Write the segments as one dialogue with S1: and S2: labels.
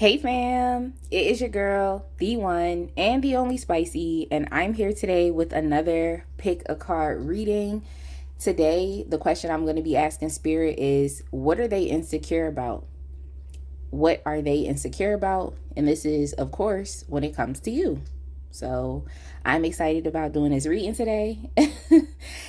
S1: Hey fam, it is your girl, the one and the only Spicy, and I'm here today with another pick a card reading. Today, the question I'm going to be asking Spirit is, what are they insecure about? What are they insecure about? And this is, of course, when it comes to you. So I'm excited about doing this reading today.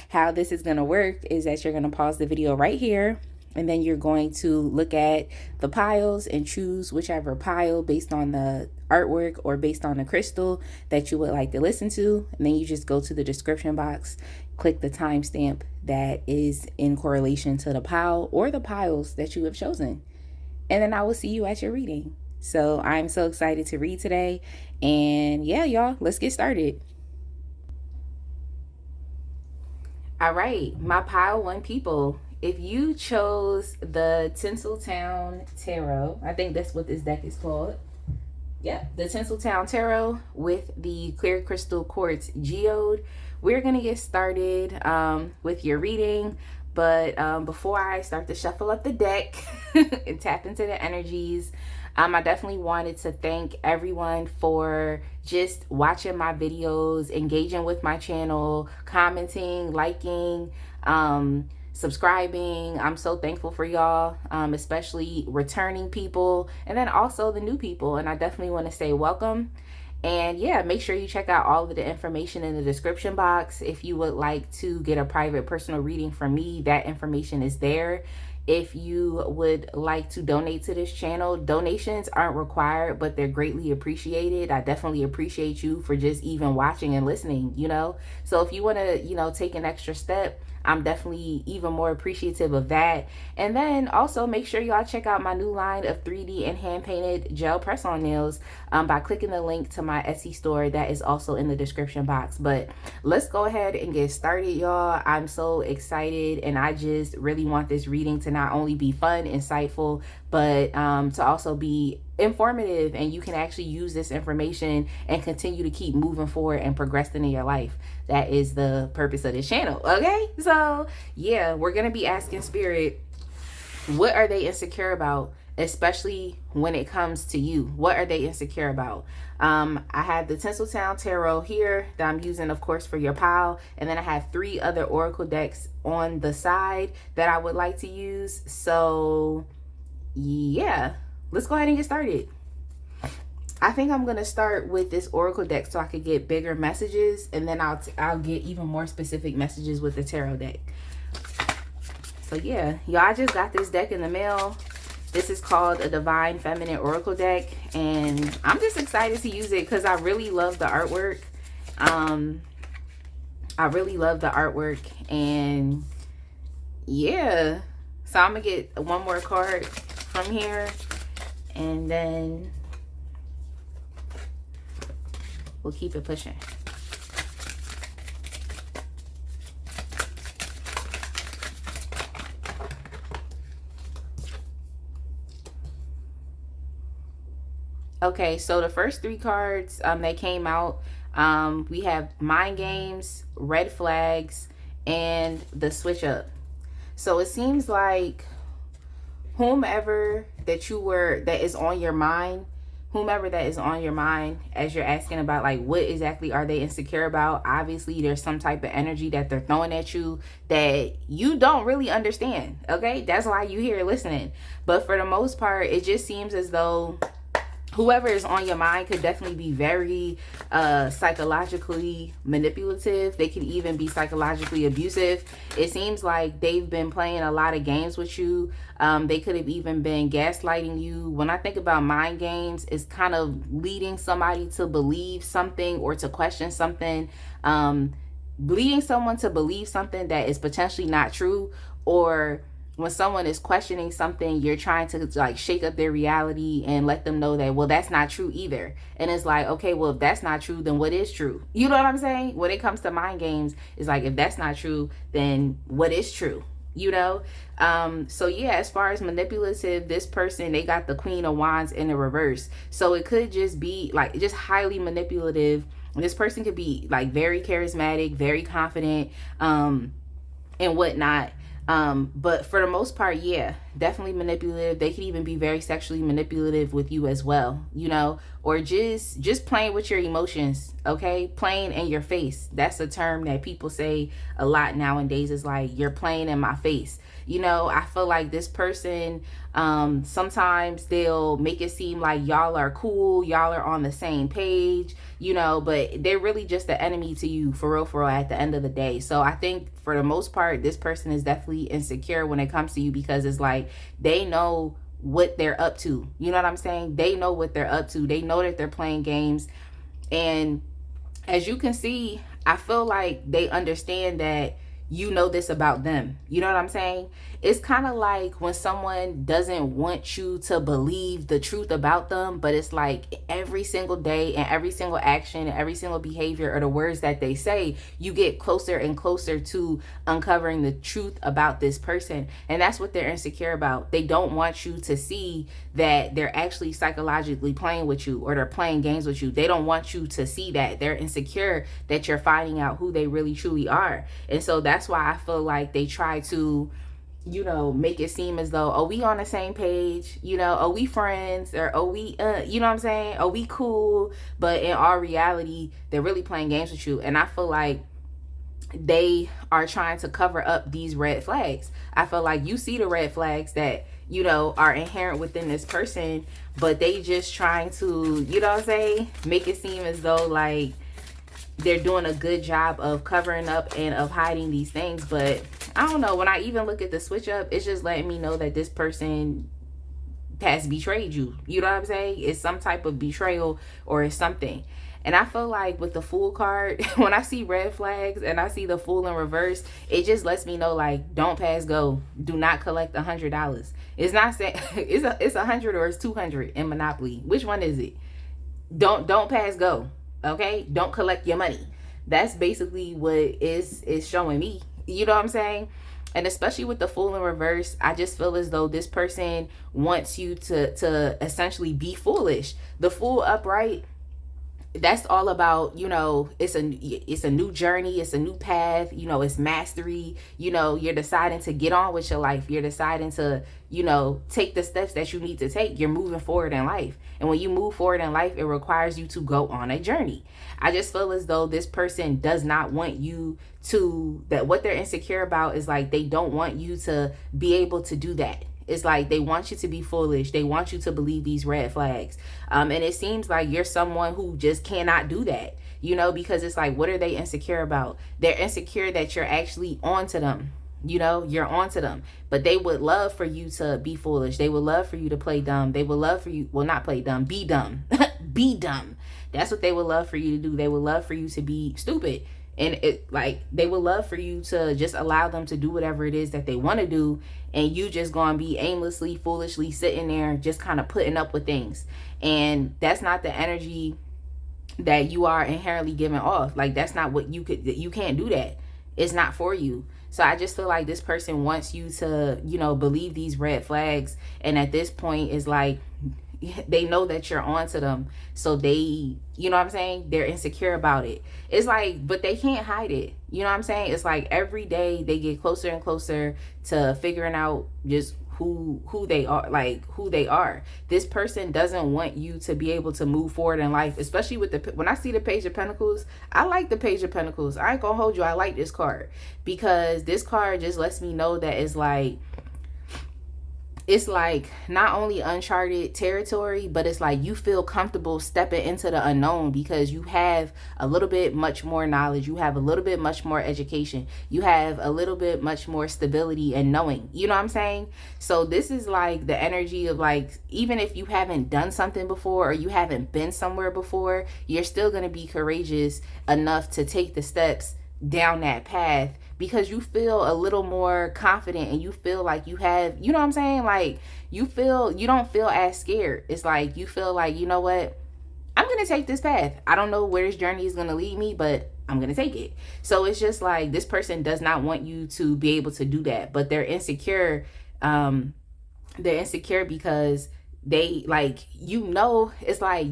S1: How this is going to work is that you're going to pause the video right here, and then you're going to look at the piles and choose whichever pile based on the artwork or based on the crystal that you would like to listen to. And then you just go to the description box, click the timestamp that is in correlation to the pile or the piles that you have chosen. And then I will see you at your reading. So I'm so excited to read today. And yeah, y'all, let's get started. All right, my pile one people. If you chose the Tinseltown Tarot, I think that's what this deck is called. Yep, the Tinseltown Tarot with the Clear Crystal Quartz Geode. We're going to get started with your reading. But before I start to shuffle up the deck and tap into the energies, I definitely wanted to thank everyone for just watching my videos, engaging with my channel, commenting, liking, subscribing. I'm so thankful for y'all, especially returning people and then also the new people. And I definitely want to say welcome. And yeah, make sure you check out all of the information in the description box. If you would like to get a private personal reading from me, that information is there. If you would like to donate to this channel, donations aren't required, but they're greatly appreciated. I definitely appreciate you for just even watching and listening, So if you want to, take an extra step, I'm definitely even more appreciative of that. And then also make sure y'all check out my new line of 3D and hand-painted gel press-on nails by clicking the link to my Etsy store that is also in the description box. But let's go ahead and get started, y'all. I'm so excited, and I just really want this reading to not only be fun, insightful, but to also be informative, and you can actually use this information and continue to keep moving forward and progressing in your life. That is the purpose of this channel. Okay, so yeah, we're gonna be asking Spirit, what are they insecure about, especially when it comes to you? What are they insecure about? I have the Tinseltown Tarot here that I'm using, of course, for your pile, and then I have 3 other oracle decks on the side that I would like to use. So yeah, let's go ahead and get started. I think I'm gonna start with this oracle deck so I could get bigger messages, and then I'll get even more specific messages with the tarot deck. So yeah, y'all, I just got this deck in the mail. This is called a Divine Feminine Oracle deck, and I'm just excited to use it because I really love the artwork. I really love the artwork, and yeah. So I'm gonna get one more card from here, and then we'll keep it pushing. Okay, so the first 3 cards that came out, we have Mind Games, Red Flags, and the Switch Up. So it seems like whomever that is on your mind, as you're asking about like what exactly are they insecure about, obviously there's some type of energy that they're throwing at you that you don't really understand. Okay, that's why you here listening. But for the most part, it just seems as though whoever is on your mind could definitely be very psychologically manipulative. They can even be psychologically abusive. It seems like they've been playing a lot of games with you. They could have even been gaslighting you. When I think about mind games, it's kind of leading somebody to believe something or to question something, leading someone to believe something that is potentially not true, or when someone is questioning something, you're trying to like shake up their reality and let them know that, well, that's not true either. And it's like, okay, well, if that's not true, then what is true? You know what I'm saying? When it comes to mind games, it's like, if that's not true, then what is true? So yeah, as far as manipulative, this person, they got the Queen of Wands in the reverse. So it could just be like just highly manipulative. This person could be like very charismatic, very confident, and whatnot. But for the most part, yeah, definitely manipulative. They can even be very sexually manipulative with you as well, or just playing with your emotions, okay? Playing in your face. That's a term that people say a lot nowadays, is like, you're playing in my face. I feel like this person, sometimes they'll make it seem like y'all are cool, y'all are on the same page, but they're really just the enemy to you, for real, at the end of the day. So I think for the most part, this person is definitely insecure when it comes to you, because it's like they know what they're up to. You know what I'm saying? They know what they're up to. They know that they're playing games. And as you can see, I feel like they understand that you know this about them. You know what I'm saying? It's kind of like when someone doesn't want you to believe the truth about them, but it's like every single day and every single action and every single behavior or the words that they say, you get closer and closer to uncovering the truth about this person. And that's what they're insecure about. They don't want you to see that they're actually psychologically playing with you, or they're playing games with you. They don't want you to see that. They're insecure that you're finding out who they really truly are. And so that's why I feel like they try to, make it seem as though, oh, we on the same page, oh, we friends, or oh, we, you know what I'm saying? Oh, we cool. But in all reality, they're really playing games with you. And I feel like they are trying to cover up these red flags. I feel like you see the red flags that, are inherent within this person, but they just trying to, what I'm saying, make it seem as though like they're doing a good job of covering up and of hiding these things. But I don't know, when I even look at the switch up, it's just letting me know that this person has betrayed you. You know what I'm saying? It's some type of betrayal, or it's something. And I feel like with the Fool card, when I see red flags and I see the Fool in reverse, it just lets me know, like, don't pass go. Do not collect $100. It's not saying it's 100 or it's 200 in Monopoly. Which one is it? Don't pass go. Okay? Don't collect your money. That's basically what is showing me. You know what I'm saying? And especially with the Fool in reverse, I just feel as though this person wants you to essentially be foolish. The Fool upright, that's all about, it's a new journey, it's a new path, it's mastery. You're deciding to get on with your life. You're deciding to, take the steps that you need to take. You're moving forward in life. And when you move forward in life, it requires you to go on a journey. I just feel as though this person does not want you to, that what they're insecure about is like, they don't want you to be able to do that. It's like they want you to be foolish. They want you to believe these red flags. And it seems like you're someone who just cannot do that, because it's like, what are they insecure about? They're insecure that you're actually onto them. You're onto them. But they would love for you to be foolish. They would love for you to play dumb. They would love for you, well, not play dumb, be dumb. Be dumb. That's what they would love for you to do. They would love for you to be stupid. And it, like, they would love for you to just allow them to do whatever it is that they want to do, and you just gonna be aimlessly, foolishly sitting there just kind of putting up with things. And that's not the energy that you are inherently giving off. Like, that's not what you can't do that. It's not for you. So I just feel like this person wants you to, believe these red flags. And at this point, is like, they know that you're onto them. So they, you know what I'm saying? They're insecure about it. It's like, but they can't hide it. You know what I'm saying? It's like every day they get closer and closer to figuring out just who they are, like who they are. This person doesn't want you to be able to move forward in life, especially with when I see the Page of Pentacles. I like the Page of Pentacles. I ain't gonna hold you. I like this card, because this card just lets me know that it's like not only uncharted territory, but it's like you feel comfortable stepping into the unknown, because you have a little bit much more knowledge. You have a little bit much more education. You have a little bit much more stability and knowing. You know what I'm saying? So this is like the energy of, like, even if you haven't done something before, or you haven't been somewhere before, you're still going to be courageous enough to take the steps down that path, because you feel a little more confident, and you feel like you have, you know what I'm saying? Like, you don't feel as scared. It's like, you feel like, you know what? I'm going to take this path. I don't know where this journey is going to lead me, but I'm going to take it. So it's just like, this person does not want you to be able to do that, but they're insecure. They're insecure because they, like, it's like,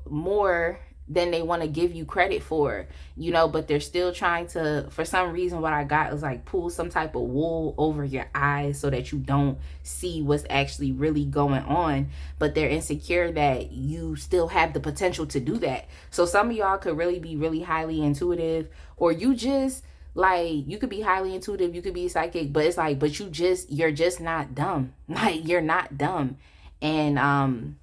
S1: more than they want to give you credit for, you know, but they're still trying to, for some reason, what I got was like pull some type of wool over your eyes so that you don't see what's actually really going on, but they're insecure that you still have the potential to do that. So some of y'all could really be really highly intuitive, or you just like, you could be highly intuitive, you could be psychic, but it's like, but you're just not dumb. Like, you're not dumb. And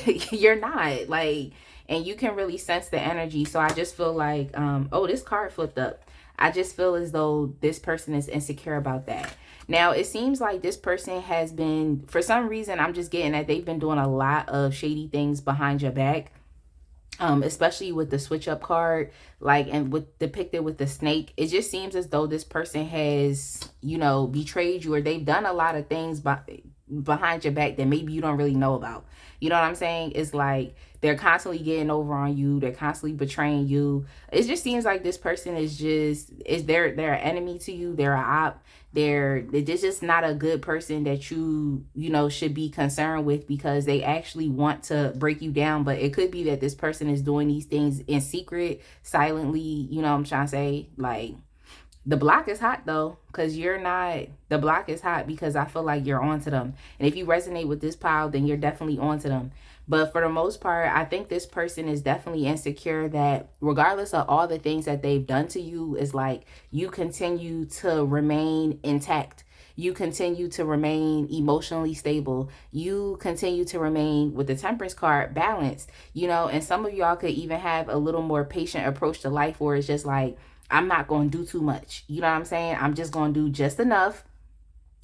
S1: you're not, like, and you can really sense the energy. So I just feel like, oh, this card flipped up. I just feel as though this person is insecure about that. Now, it seems like this person has been, for some reason, I'm just getting that they've been doing a lot of shady things behind your back. Especially with the switch up card, like, and with depicted with the snake, it just seems as though this person has, you know, betrayed you, or they've done a lot of things behind your back that maybe you don't really know about. You know what I'm saying? It's like they're constantly getting over on you, they're constantly betraying you. It just seems like this person is they're an enemy to you, they're an op. They're just not a good person that you know, should be concerned with, because they actually want to break you down. But it could be that this person is doing these things in secret, silently, you know what I'm trying to say? Like, the block is hot though, because you're not, the block is hot because I feel like you're onto them. And if you resonate with this pile, then you're definitely onto them. But for the most part, I think this person is definitely insecure that regardless of all the things that they've done to you, is like you continue to remain intact. You continue to remain emotionally stable. You continue to remain, with the Temperance card, balanced, you know. And some of y'all could even have a little more patient approach to life, where it's just like, I'm not going to do too much. You know what I'm saying? I'm just going to do just enough.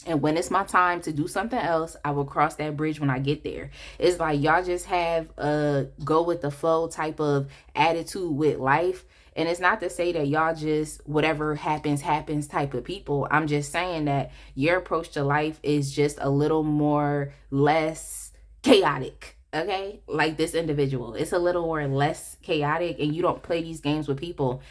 S1: And when it's my time to do something else, I will cross that bridge when I get there. It's like y'all just have a go with the flow type of attitude with life. And it's not to say that y'all just whatever happens, happens type of people. I'm just saying that your approach to life is just a little more less chaotic. Okay, like this individual, it's a little more less chaotic, and you don't play these games with people.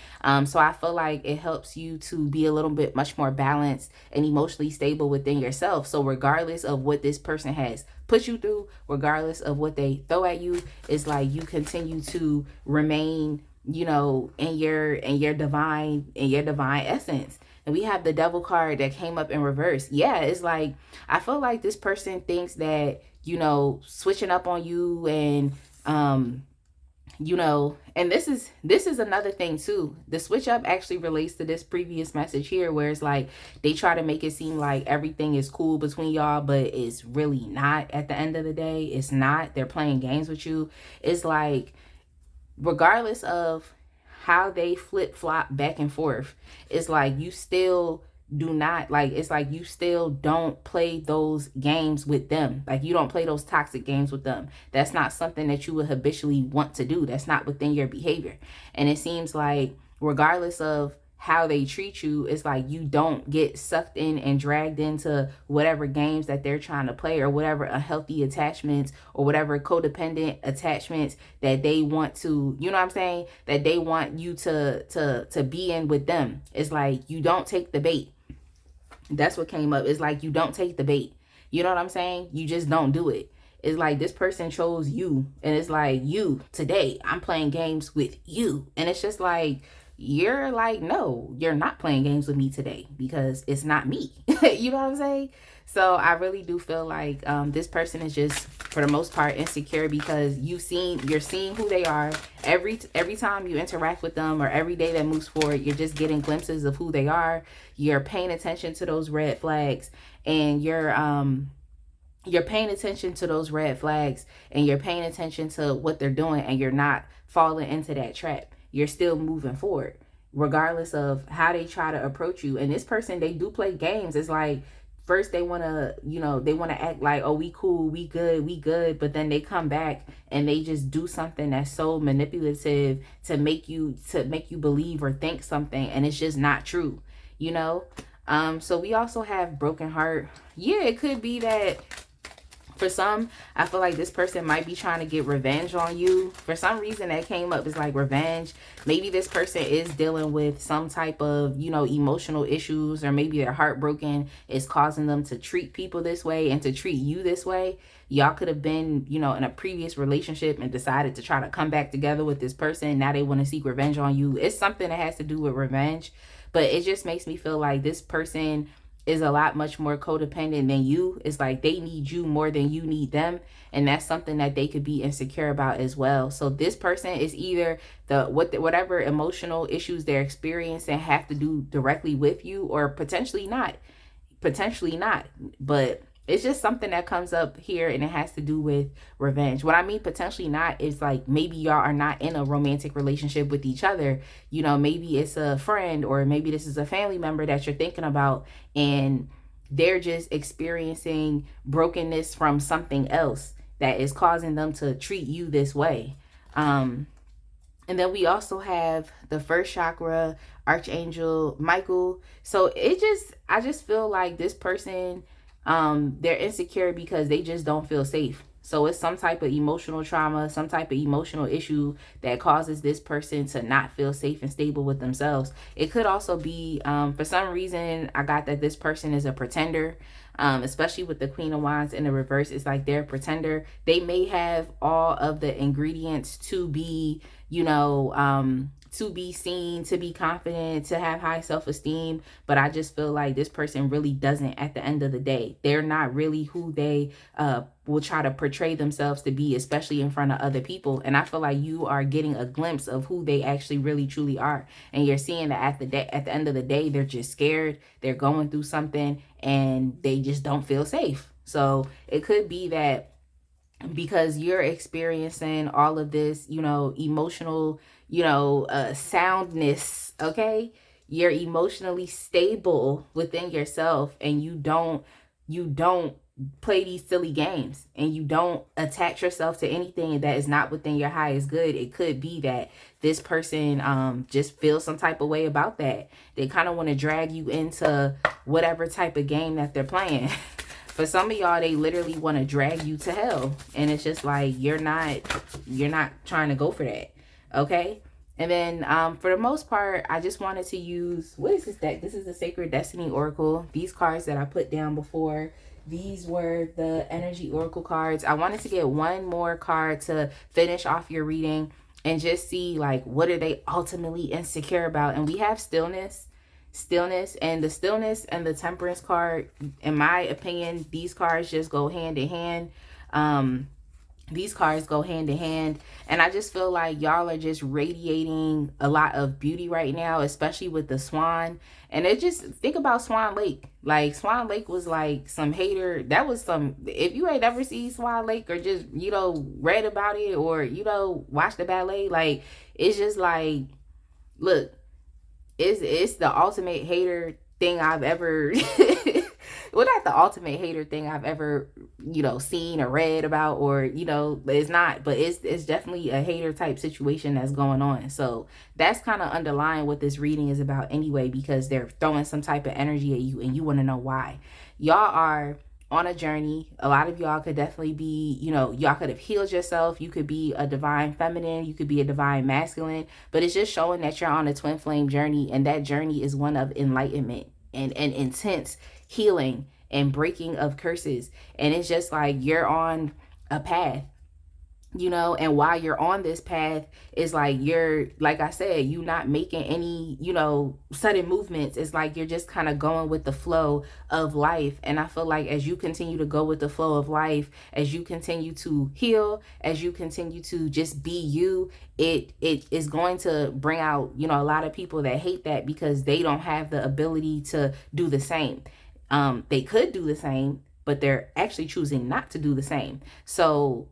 S1: So I feel like it helps you to be a little bit much more balanced and emotionally stable within yourself. So regardless of what this person has put you through, regardless of what they throw at you, it's like you continue to remain, you know, in your divine essence. And we have the Devil card that came up in reverse. Yeah, it's like, I feel like this person thinks that, you know, switching up on you, and you know, and this is another thing too. The switch up actually relates to this previous message here, where it's like they try to make it seem like everything is cool between y'all, but it's really not. At the end of the day, it's not. They're playing games with you. It's like, regardless of how they flip-flop back and forth, it's like you still do not, like, it's like you still don't play those games with them. Like, you don't play those toxic games with them. That's not something that you would habitually want to do. That's not within your behavior. And it seems like regardless of how they treat you, it's like you don't get sucked in and dragged into whatever games that they're trying to play, or whatever unhealthy attachments, or whatever codependent attachments that they want to, you know what I'm saying, that they want you to be in with them. It's like you don't take the bait. That's what came up. It's like you don't take the bait. You know what I'm saying? You just don't do it. It's like this person chose you, and it's like, you, today, I'm playing games with you. And it's just like, you're like, no, you're not playing games with me today, because it's not me. You know what I'm saying? So I really do feel like this person is just, for the most part, insecure, because you're seeing who they are every time you interact with them, or every day that moves forward. You're just getting glimpses of who they are. You're paying attention to those red flags, and you're paying attention to those red flags, and you're paying attention to what they're doing, and you're not falling into that trap. You're still moving forward, regardless of how they try to approach you. And this person, they do play games. It's like, first they want to, you know, they want to act like, oh, we cool, we good. But then they come back and they just do something that's so manipulative to make you believe or think something. And it's just not true, you know? So we also have broken heart. Yeah, it could be that For some, I feel like this person might be trying to get revenge on you. For some reason that came up is like revenge. Maybe this person is dealing with some type of, you know, emotional issues, or maybe they're heartbroken. It's causing them to treat people this way and to treat you this way. Y'all could have been, you know, in a previous relationship and decided to try to come back together with this person. Now they want to seek revenge on you. It's something that has to do with revenge. But it just makes me feel like this person is a lot much more codependent than you. It's like they need you more than you need them, and that's something that they could be insecure about as well. So this person is either whatever emotional issues they're experiencing have to do directly with you, or potentially not, but it's just something that comes up here, and it has to do with revenge. What I mean potentially not is like maybe y'all are not in a romantic relationship with each other. You know, maybe it's a friend, or maybe this is a family member that you're thinking about, and they're just experiencing brokenness from something else that is causing them to treat you this way. And then we also have the first chakra, Archangel Michael. So I just feel like this person, they're insecure because they just don't feel safe. So it's some type of emotional trauma, some type of emotional issue that causes this person to not feel safe and stable with themselves. It could also be, for some reason, I got that this person is a pretender, especially with the Queen of Wands in the reverse. It's like they're a pretender. They may have all of the ingredients to be, you know, to be seen, to be confident, to have high self-esteem, but I just feel like this person really doesn't at the end of the day. They're not really who they will try to portray themselves to be, especially in front of other people. And I feel like you are getting a glimpse of who they actually really truly are. And you're seeing that at the end of the day, they're just scared, they're going through something, and they just don't feel safe. So it could be that because you're experiencing all of this, you know, emotional, you know, soundness, okay? You're emotionally stable within yourself, and you don't play these silly games, and you don't attach yourself to anything that is not within your highest good. It could be that this person just feels some type of way about that. They kind of want to drag you into whatever type of game that they're playing. For some of y'all, they literally want to drag you to hell, and it's just like you're not trying to go for that, okay? And then for the most part, I just wanted to use, what is this deck? This is the Sacred Destiny Oracle. These cards that I put down before, these were the Energy Oracle cards. I wanted to get one more card to finish off your reading and just see like what are they ultimately insecure about. And we have stillness, and the stillness and the temperance card, in my opinion, these cards just go hand in hand. These cards go hand in hand, and I just feel like y'all are just radiating a lot of beauty right now, especially with the swan. And it just, think about Swan Lake. Like Swan Lake was like some hater, that was some, if you ain't ever seen Swan Lake, or just, you know, read about it, or, you know, watch the ballet, like it's just like, look, it's the ultimate hater thing I've ever well, not the ultimate hater thing I've ever, you know, seen or read about, or, you know, it's not, but it's definitely a hater type situation that's going on. So that's kind of underlying what this reading is about anyway, because they're throwing some type of energy at you and you want to know why. Y'all are on a journey. A lot of y'all could definitely be, you know, y'all could have healed yourself. You could be a divine feminine, you could be a divine masculine, but it's just showing that you're on a twin flame journey, and that journey is one of enlightenment and intense healing and breaking of curses. And it's just like you're on a path, you know, and while you're on this path, it's like you're, like I said, you're not making any, you know, sudden movements. It's like you're just kind of going with the flow of life. And I feel like as you continue to go with the flow of life, as you continue to heal, as you continue to just be you, it is going to bring out, you know, a lot of people that hate that because they don't have the ability to do the same. They could do the same, but they're actually choosing not to do the same. So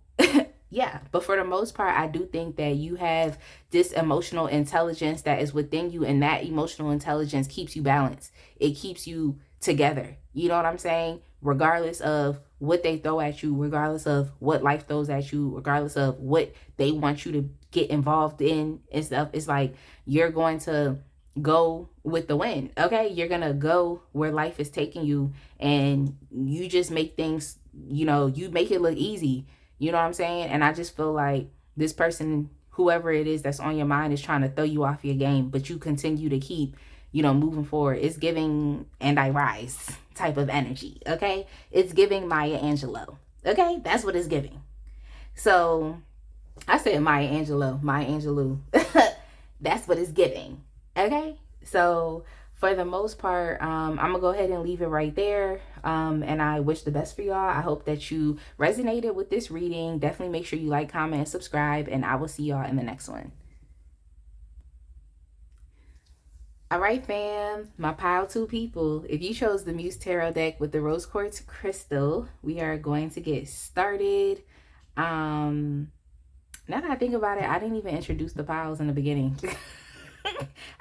S1: yeah, but for the most part, I do think that you have this emotional intelligence that is within you, and that emotional intelligence keeps you balanced. It keeps you together. You know what I'm saying? Regardless of what they throw at you, regardless of what life throws at you, regardless of what they want you to get involved in and stuff, it's like you're going to go with the wind, okay? You're gonna go where life is taking you, and you just make things you make it look easy. You know what I'm saying? And I just feel like this person, whoever it is that's on your mind, is trying to throw you off your game, but you continue to keep, moving forward. It's giving and I rise type of energy. Okay. It's giving Maya Angelou. Okay. That's what it's giving. So I said Maya Angelou. That's what it's giving. Okay. So for the most part, I'm gonna go ahead and leave it right there. And I wish the best for y'all. I hope that you resonated with this reading. Definitely make sure you like, comment, and subscribe, and I will see y'all in the next one. All right, fam, my pile 2 people. If you chose the Muse Tarot deck with the rose quartz crystal, we are going to get started. Now that I think about it, I didn't even introduce the piles in the beginning.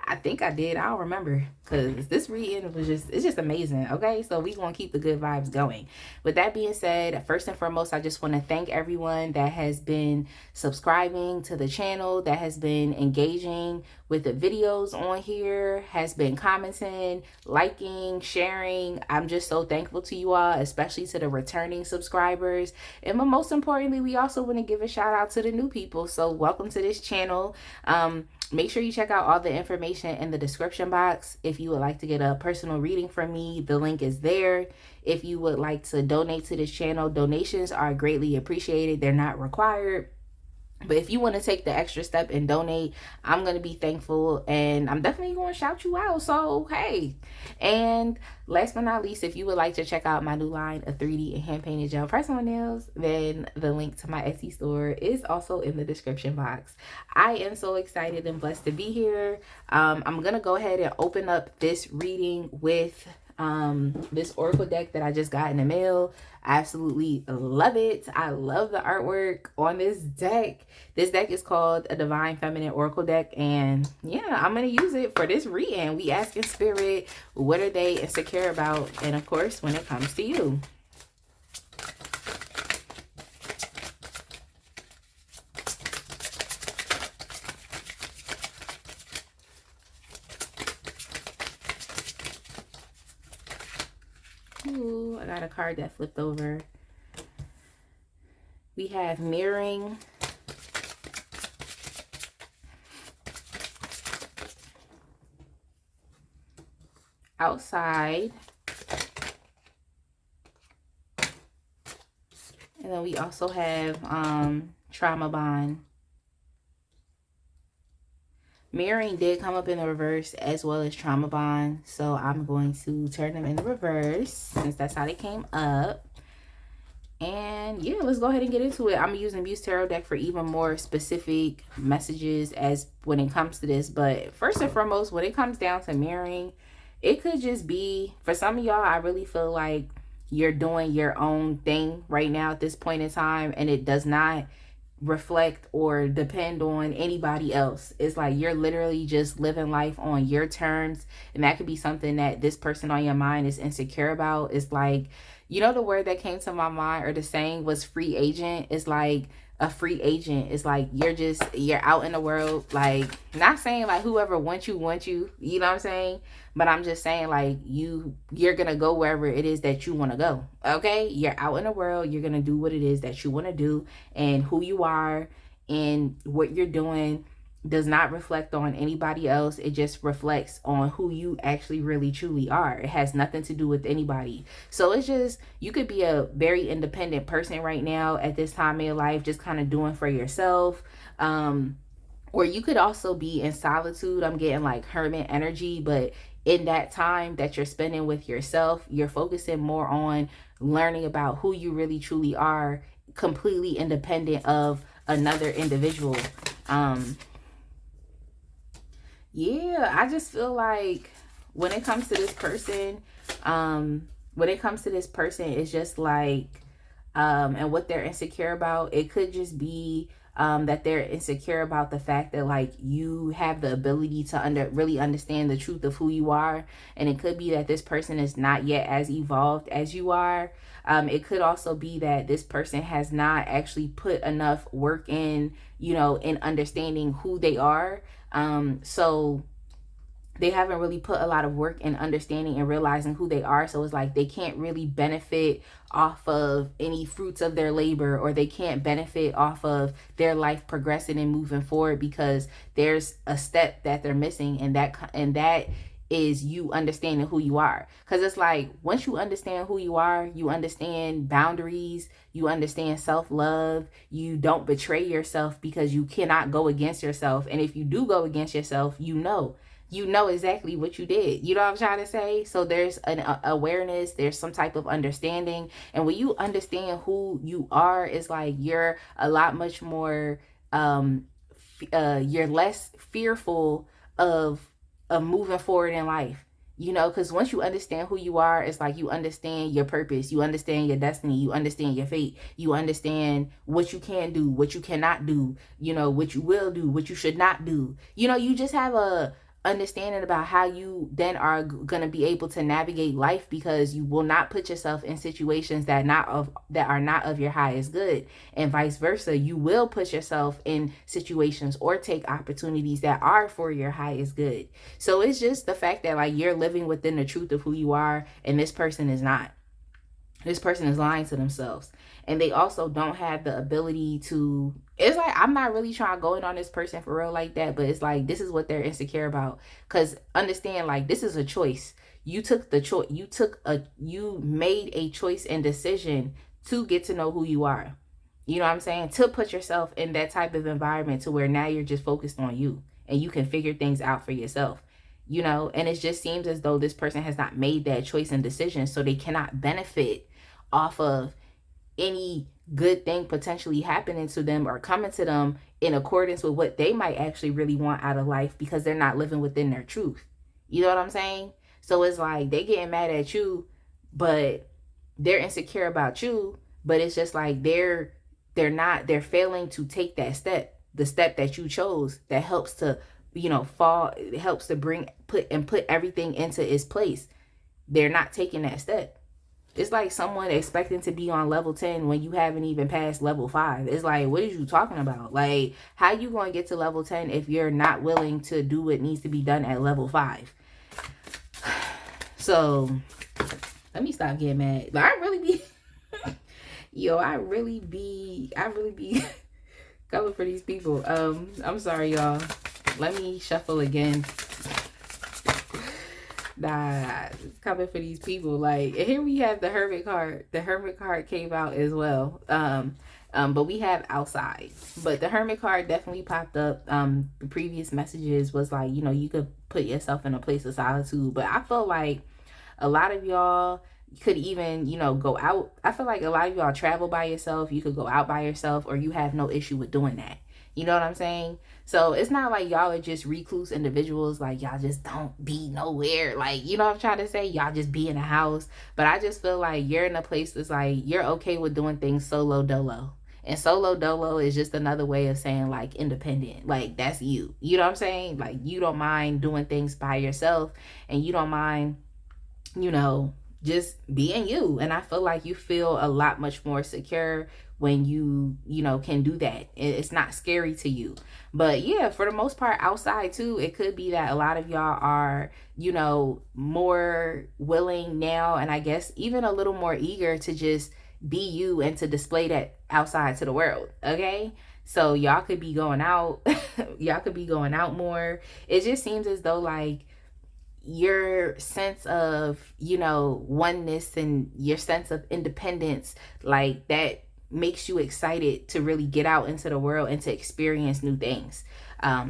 S1: I think I did. I don't remember, because this reading was it's just amazing. Okay, so we gonna keep the good vibes going. With that being said, first and foremost, I just want to thank everyone that has been subscribing to the channel, that has been engaging with the videos on here, has been commenting, liking, sharing. I'm just so thankful to you all, especially to the returning subscribers. And most importantly, we also want to give a shout out to the new people. So welcome to this channel. Make sure you check out all the information in the description box. If you would like to get a personal reading from me, the link is there. If you would like to donate to this channel, donations are greatly appreciated. They're not required. But if you want to take the extra step and donate, I'm going to be thankful, and I'm definitely going to shout you out. So, hey. And last but not least, if you would like to check out my new line of 3D and hand-painted gel press-on nails, then the link to my Etsy store is also in the description box. I am so excited and blessed to be here. I'm going to go ahead and open up this reading with this oracle deck that I just got in the mail. I absolutely love it. I love the artwork on this deck. This deck is called a Divine Feminine Oracle deck, and yeah, I'm gonna use it for this reading. We ask in spirit, what are they insecure about, and of course, when it comes to you. Ooh, I got a card that flipped over. We have mirroring, outside, and then we also have trauma bond. Mirroring did come up in the reverse, as well as trauma bond, so I'm going to turn them in the reverse since that's how they came up. And yeah, let's go ahead and get into it. I'm using Muse Tarot deck for even more specific messages as when it comes to this. But first and foremost, when it comes down to mirroring, it could just be, for some of y'all, I really feel like you're doing your own thing right now at this point in time, and it does not reflect or depend on anybody else. It's like you're literally just living life on your terms, and that could be something that this person on your mind is insecure about. It's like, the word that came to my mind, or the saying, was free agent. It's like a free agent. It's like you're out in the world, like, not saying like whoever wants you, you know what I'm saying, but I'm just saying like you're gonna go wherever it is that you want to go. Okay, you're out in the world, you're gonna do what it is that you want to do, and who you are and what you're doing does not reflect on anybody else. It just reflects on who you actually really truly are. It has nothing to do with anybody. So it's just, you could be a very independent person right now at this time in your life, just kind of doing for yourself. Or you could also be in solitude. I'm getting like hermit energy, but in that time that you're spending with yourself, you're focusing more on learning about who you really truly are, completely independent of another individual. Yeah, I just feel like when it comes to this person, it's just like, and what they're insecure about, it could just be that they're insecure about the fact that like you have the ability to really understand the truth of who you are. And it could be that this person is not yet as evolved as you are. It could also be that this person has not actually put enough work in, in understanding who they are. So they haven't really put a lot of work in understanding and realizing who they are. So it's like they can't really benefit off of any fruits of their labor, or they can't benefit off of their life progressing and moving forward because there's a step that they're missing, and that is you understanding who you are. Because it's like, once you understand who you are, you understand boundaries, you understand self-love, you don't betray yourself because you cannot go against yourself. And if you do go against yourself, you know exactly what you did. You know what I'm trying to say? So there's an awareness, there's some type of understanding. And when you understand who you are, it's like you're a lot much more, you're less fearful of moving forward in life. You know, because once you understand who you are, it's like you understand your purpose, you understand your destiny, you understand your fate, you understand what you can do, what you cannot do, you know, what you will do, what you should not do. You know, you just have a understanding about how you then are going to be able to navigate life, because you will not put yourself in situations that are not of your highest good, and vice versa. You will put yourself in situations or take opportunities that are for your highest good. So it's just the fact that like you're living within the truth of who you are, and this person is not. This person is lying to themselves. And they also don't have the ability to, it's like, I'm not really trying to go in on this person for real like that, but it's like, this is what they're insecure about. Because understand, like, this is a choice. You took the choice, you made a choice and decision to get to know who you are. You know what I'm saying? To put yourself in that type of environment to where now you're just focused on you and you can figure things out for yourself. You know, and it just seems as though this person has not made that choice and decision, so they cannot benefit off of any good thing potentially happening to them or coming to them in accordance with what they might actually really want out of life, because they're not living within their truth. You know what I'm saying? So it's like they getting mad at you, but they're insecure about you, but it's just like they're failing to take that step, the step that you chose that helps to, you know, it helps to put everything into its place. They're not taking that step. It's like someone expecting to be on level 10 when you haven't even passed level 5. It's like, what are you talking about? Like, how you going to get to level 10 if you're not willing to do what needs to be done at level 5? So, let me stop getting mad. Like, I really be coming for these people. I'm sorry, y'all. Let me shuffle again. Nah, it's coming for these people. Like, and here we have the Hermit card. The Hermit card came out as well. But we have outside. But the Hermit card definitely popped up. The previous messages was like, you know, you could put yourself in a place of solitude. But I feel like a lot of y'all could even, you know, go out. I feel like a lot of y'all travel by yourself. You could go out by yourself, or you have no issue with doing that. You know what I'm saying? So it's not like y'all are just recluse individuals, like y'all just don't be nowhere. Like, you know what I'm trying to say? Y'all just be in a house. But I just feel like you're in a place that's like, you're okay with doing things solo dolo. And solo dolo is just another way of saying like independent. Like, that's you. You know what I'm saying? Like, you don't mind doing things by yourself, and you don't mind, you know, just being you. And I feel like you feel a lot much more secure when you know, can do that. It's not scary to you. But yeah, for the most part, outside too, it could be that a lot of y'all are, you know, more willing now, and I guess even a little more eager to just be you and to display that outside to the world. Okay, so y'all could be going out. Y'all could be going out more. It just seems as though like your sense of, you know, oneness and your sense of independence, like that makes you excited to really get out into the world and to experience new things.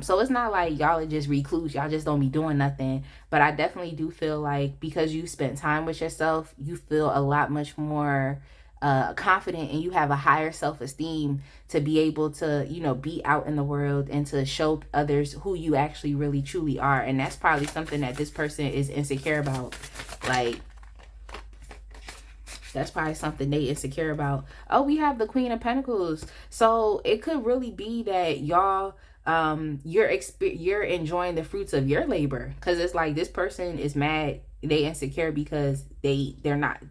S1: So it's not like y'all are just recluse, y'all just don't be doing nothing. But I definitely do feel like because you spent time with yourself, you feel a lot much more confident, and you have a higher self-esteem to be able to, you know, be out in the world and to show others who you actually really truly are. And that's probably something that this person is insecure about. Like, that's probably something they insecure about. Oh, we have the Queen of Pentacles. So it could really be that y'all, you're enjoying the fruits of your labor, because it's like this person is mad, they insecure because they're not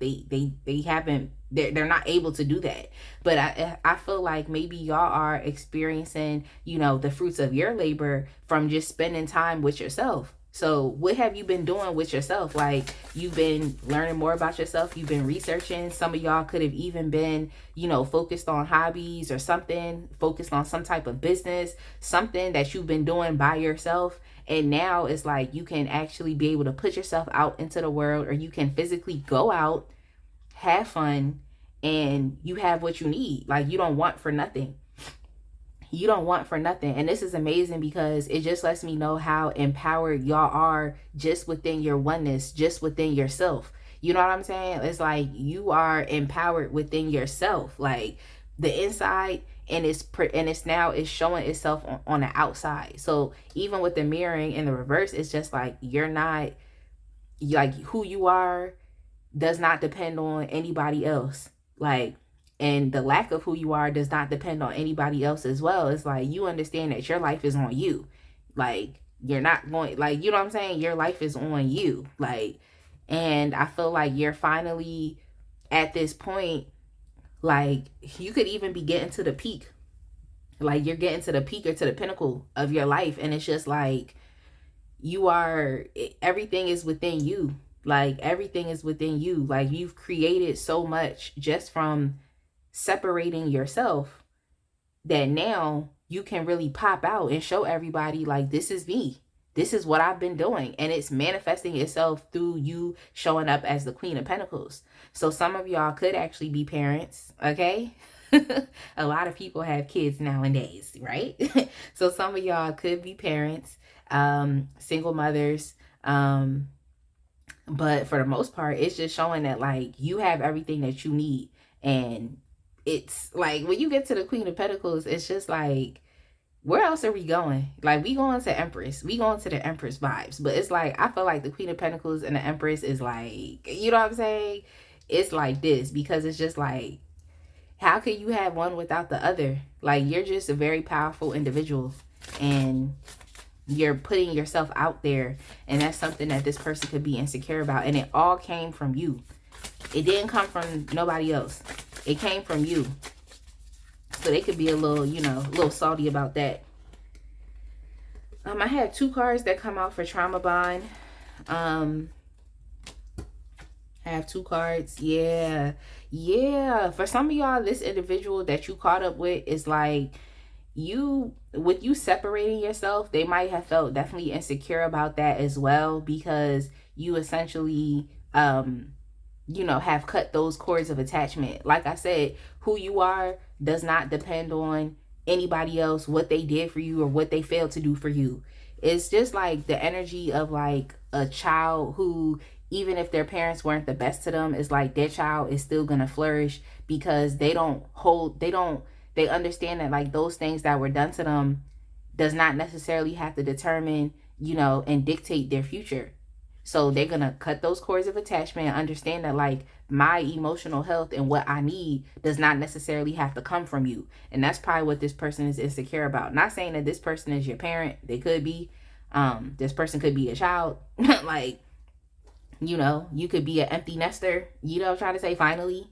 S1: able to do that. But I feel like maybe y'all are experiencing, you know, the fruits of your labor from just spending time with yourself. So what have you been doing with yourself? Like, you've been learning more about yourself. You've been researching. Some of y'all could have even been, you know, focused on hobbies or something, focused on some type of business, something that you've been doing by yourself. And now it's like you can actually be able to put yourself out into the world, or you can physically go out, have fun, and you have what you need. Like, you don't want for nothing. You don't want for nothing. And this is amazing because it just lets me know how empowered y'all are just within your oneness, just within yourself. You know what I'm saying? It's like you are empowered within yourself, like the inside, and it's now it's showing itself on the outside. So even with the mirroring in the reverse, it's just like you're not, like, who you are does not depend on anybody else. Like, and the lack of who you are does not depend on anybody else as well. It's like you understand that your life is on you. Like, you're not going, like, you know what I'm saying? Your life is on you. Like, and I feel like you're finally at this point, like, you could even be getting to the peak. Like, you're getting to the peak or to the pinnacle of your life. And it's just like, you are, everything is within you. Like, everything is within you. Like, you've created so much just from separating yourself, that now you can really pop out and show everybody, like, this is me. This is what I've been doing. And it's manifesting itself through you showing up as the Queen of Pentacles. So some of y'all could actually be parents, okay? A lot of people have kids nowadays, right? So some of y'all could be parents, single mothers, but for the most part, it's just showing that, like, you have everything that you need. And it's like, when you get to the Queen of Pentacles, it's just like, where else are we going? Like, we going to Empress. We going to the Empress vibes. But it's like, I feel like the Queen of Pentacles and the Empress is like, you know what I'm saying? It's like this, because it's just like, how can you have one without the other? Like, you're just a very powerful individual, and you're putting yourself out there, and that's something that this person could be insecure about. And it all came from you. It didn't come from nobody else. It came from you. So they could be a little, you know, a little salty about that. I have 2 cards that come out for trauma bond. I have 2 cards. Yeah. For some of y'all, this individual that you caught up with is like, with you separating yourself, they might have felt definitely insecure about that as well, because you essentially, you know, have cut those cords of attachment. Like I said, who you are does not depend on anybody else, what they did for you or what they failed to do for you. It's just like the energy of like a child who, even if their parents weren't the best to them, it's like their child is still gonna flourish, because they understand that, like, those things that were done to them does not necessarily have to determine, you know, and dictate their future. So they're going to cut those cords of attachment and understand that, like, my emotional health and what I need does not necessarily have to come from you. And that's probably what this person is insecure about. Not saying that this person is your parent. They could be. This person could be a child. Like, you know, you could be an empty nester. You know what I'm trying to say? Finally.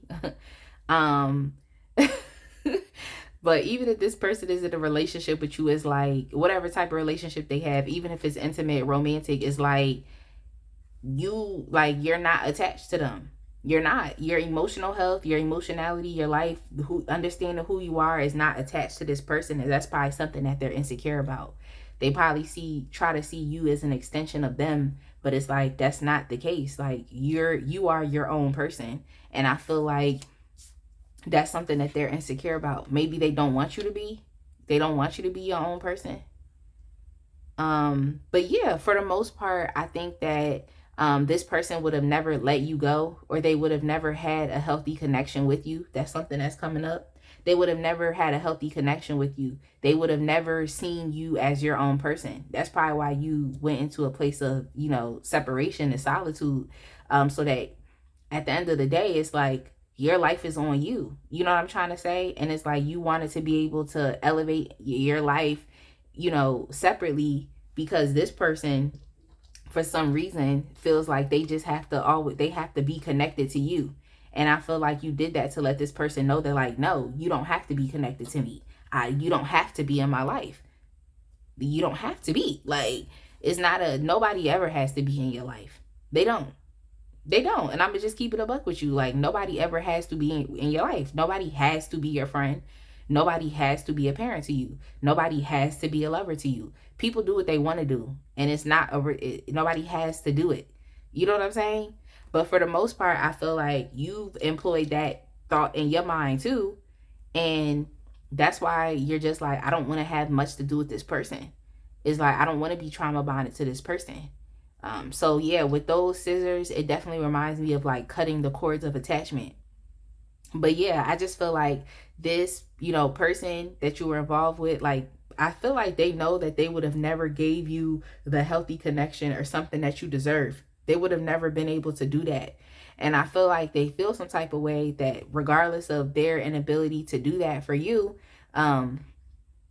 S1: But even if this person is in a relationship with you, is like, whatever type of relationship they have, even if it's intimate, romantic, is like, you're not attached to them. You're not. Your emotional health, your emotionality, your life, understanding who you are is not attached to this person. And that's probably something that they're insecure about. They probably try to see you as an extension of them, but it's like, that's not the case. Like, you are your own person. And I feel like that's something that they're insecure about. Maybe they don't want you to be. They don't want you to be your own person. But yeah, for the most part, I think that this person would have never let you go, or they would have never had a healthy connection with you. That's something that's coming up. They would have never had a healthy connection with you. They would have never seen you as your own person. That's probably why you went into a place of, you know, separation and solitude. So that at the end of the day, it's like, your life is on you. You know what I'm trying to say? And it's like, you wanted to be able to elevate your life, you know, separately, because this person, for some reason, feels like they just have to be connected to you. And I feel like you did that to let this person know that, like, no, you don't have to be connected to me. You don't have to be in my life. You don't have to be. Like, It's not nobody ever has to be in your life. They don't. And I'm gonna just keep it a buck with you. Like, nobody ever has to be in your life. Nobody has to be your friend. Nobody has to be a parent to you. Nobody has to be a lover to you. People do what they want to do, and it's not nobody has to do it. You know what I'm saying? But for the most part, I feel like you've employed that thought in your mind too, and that's why you're just like, I don't want to have much to do with this person. It's like, I don't want to be trauma bonded to this person. So yeah, with those scissors, it definitely reminds me of like cutting the cords of attachment. But yeah, I just feel like this, person that you were involved with, like, I feel like they know that they would have never gave you the healthy connection or something that you deserve. They would have never been able to do that. And I feel like they feel some type of way that regardless of their inability to do that for you, that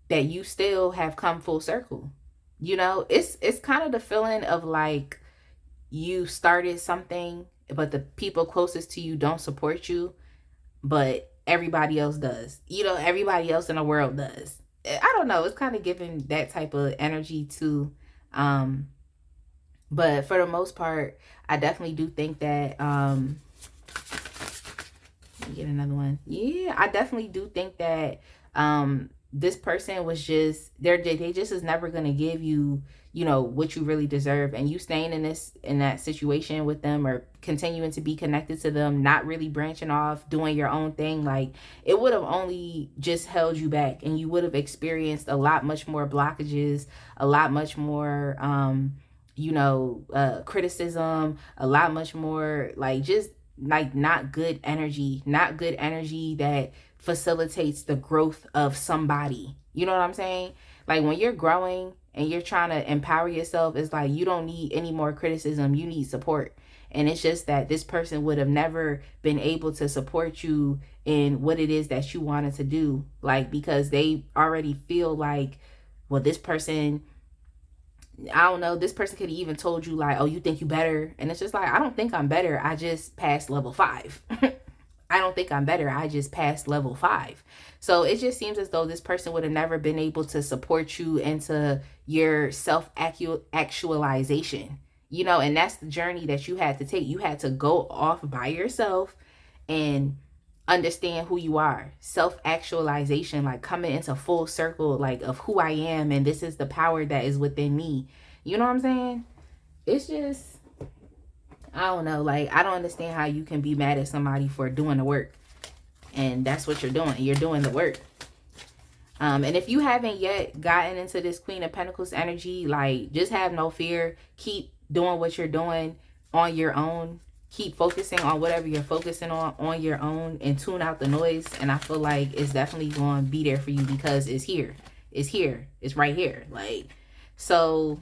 S1: you still have come full circle. It's kind of the feeling of like you started something, but the people closest to you don't support you, but everybody else does. Everybody else in the world does. I don't know. It's kind of giving that type of energy too. But for the most part, I definitely do think that, get another one. Yeah, I definitely do think that, this person was just they just is never going to give you, what you really deserve. And you staying in that situation with them, or continuing to be connected to them, not really branching off, doing your own thing, like, it would have only just held you back, and you would have experienced a lot much more blockages, a lot much more criticism, a lot much more, like, just like not good energy that facilitates the growth of somebody. You know what I'm saying? Like, when you're growing and you're trying to empower yourself, it's like you don't need any more criticism, you need support. And it's just that this person would have never been able to support you in what it is that you wanted to do, like, because they already feel like, well, this person, I don't know, this person could have even told you like, oh, you think you better. And it's just like, I don't think I'm better, I just passed level 5. I don't think I'm better, I just passed level 5. So it just seems as though this person would have never been able to support you into your self-actualization, and that's the journey that you had to take. You had to go off by yourself and understand who you are. Self-actualization, like coming into full circle, like, of who I am, and this is the power that is within me. You know what I'm saying? It's just, I don't know, like, I don't understand how you can be mad at somebody for doing the work. And that's what you're doing. You're doing the work. And if you haven't yet gotten into this Queen of Pentacles energy, like, just have no fear. Keep doing what you're doing on your own. Keep focusing on whatever you're focusing on your own, and tune out the noise. And I feel like it's definitely going to be there for you, because it's here. It's here. It's right here. Like, so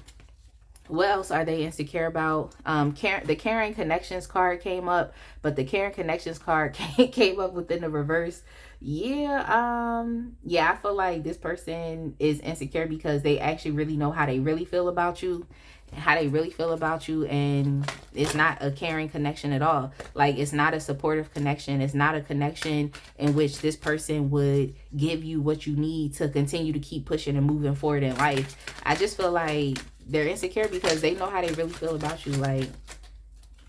S1: what else are they insecure about? The Caring Connections card came up, but the Caring Connections card came up within the reverse. Yeah, I feel like this person is insecure because they actually really know how they really feel about you. And it's not a caring connection at all. Like, it's not a supportive connection. It's not a connection in which this person would give you what you need to continue to keep pushing and moving forward in life. I just feel like they're insecure because they know how they really feel about you. Like,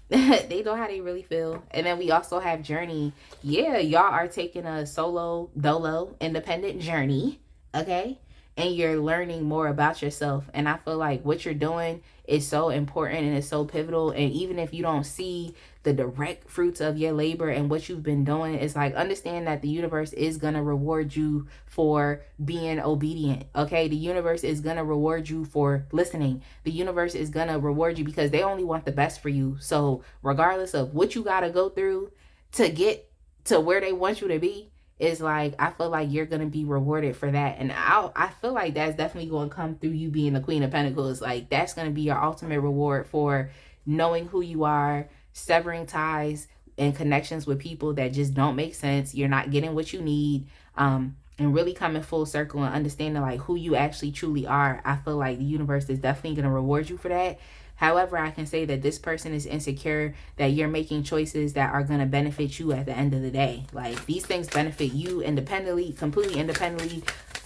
S1: they know how they really feel. And then we also have journey. Yeah, y'all are taking a solo, dolo, independent journey, okay? And you're learning more about yourself. And I feel like what you're doing is so important and it's so pivotal. And even if you don't see the direct fruits of your labor and what you've been doing, it's like, understand that the universe is going to reward you for being obedient, okay? The universe is going to reward you for listening. The universe is going to reward you because they only want the best for you. So regardless of what you got to go through to get to where they want you to be, it's like, I feel like you're going to be rewarded for that. And I feel like that's definitely going to come through you being the Queen of Pentacles. Like, that's going to be your ultimate reward for knowing who you are, severing ties and connections with people that just don't make sense. You're not getting what you need, and really coming full circle and understanding like who you actually truly are. I feel like the universe is definitely going to reward you for that. However, I can say that this person is insecure that you're making choices that are going to benefit you at the end of the day. Like, these things benefit you independently, completely independently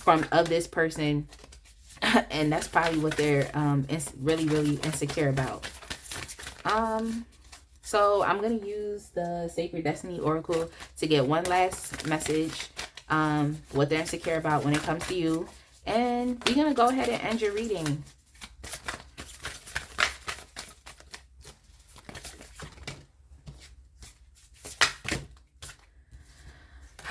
S1: of this person. And that's probably what they're really, really insecure about. So I'm going to use the Sacred Destiny Oracle to get one last message, what they're insecure about when it comes to you. And we're going to go ahead and end your reading.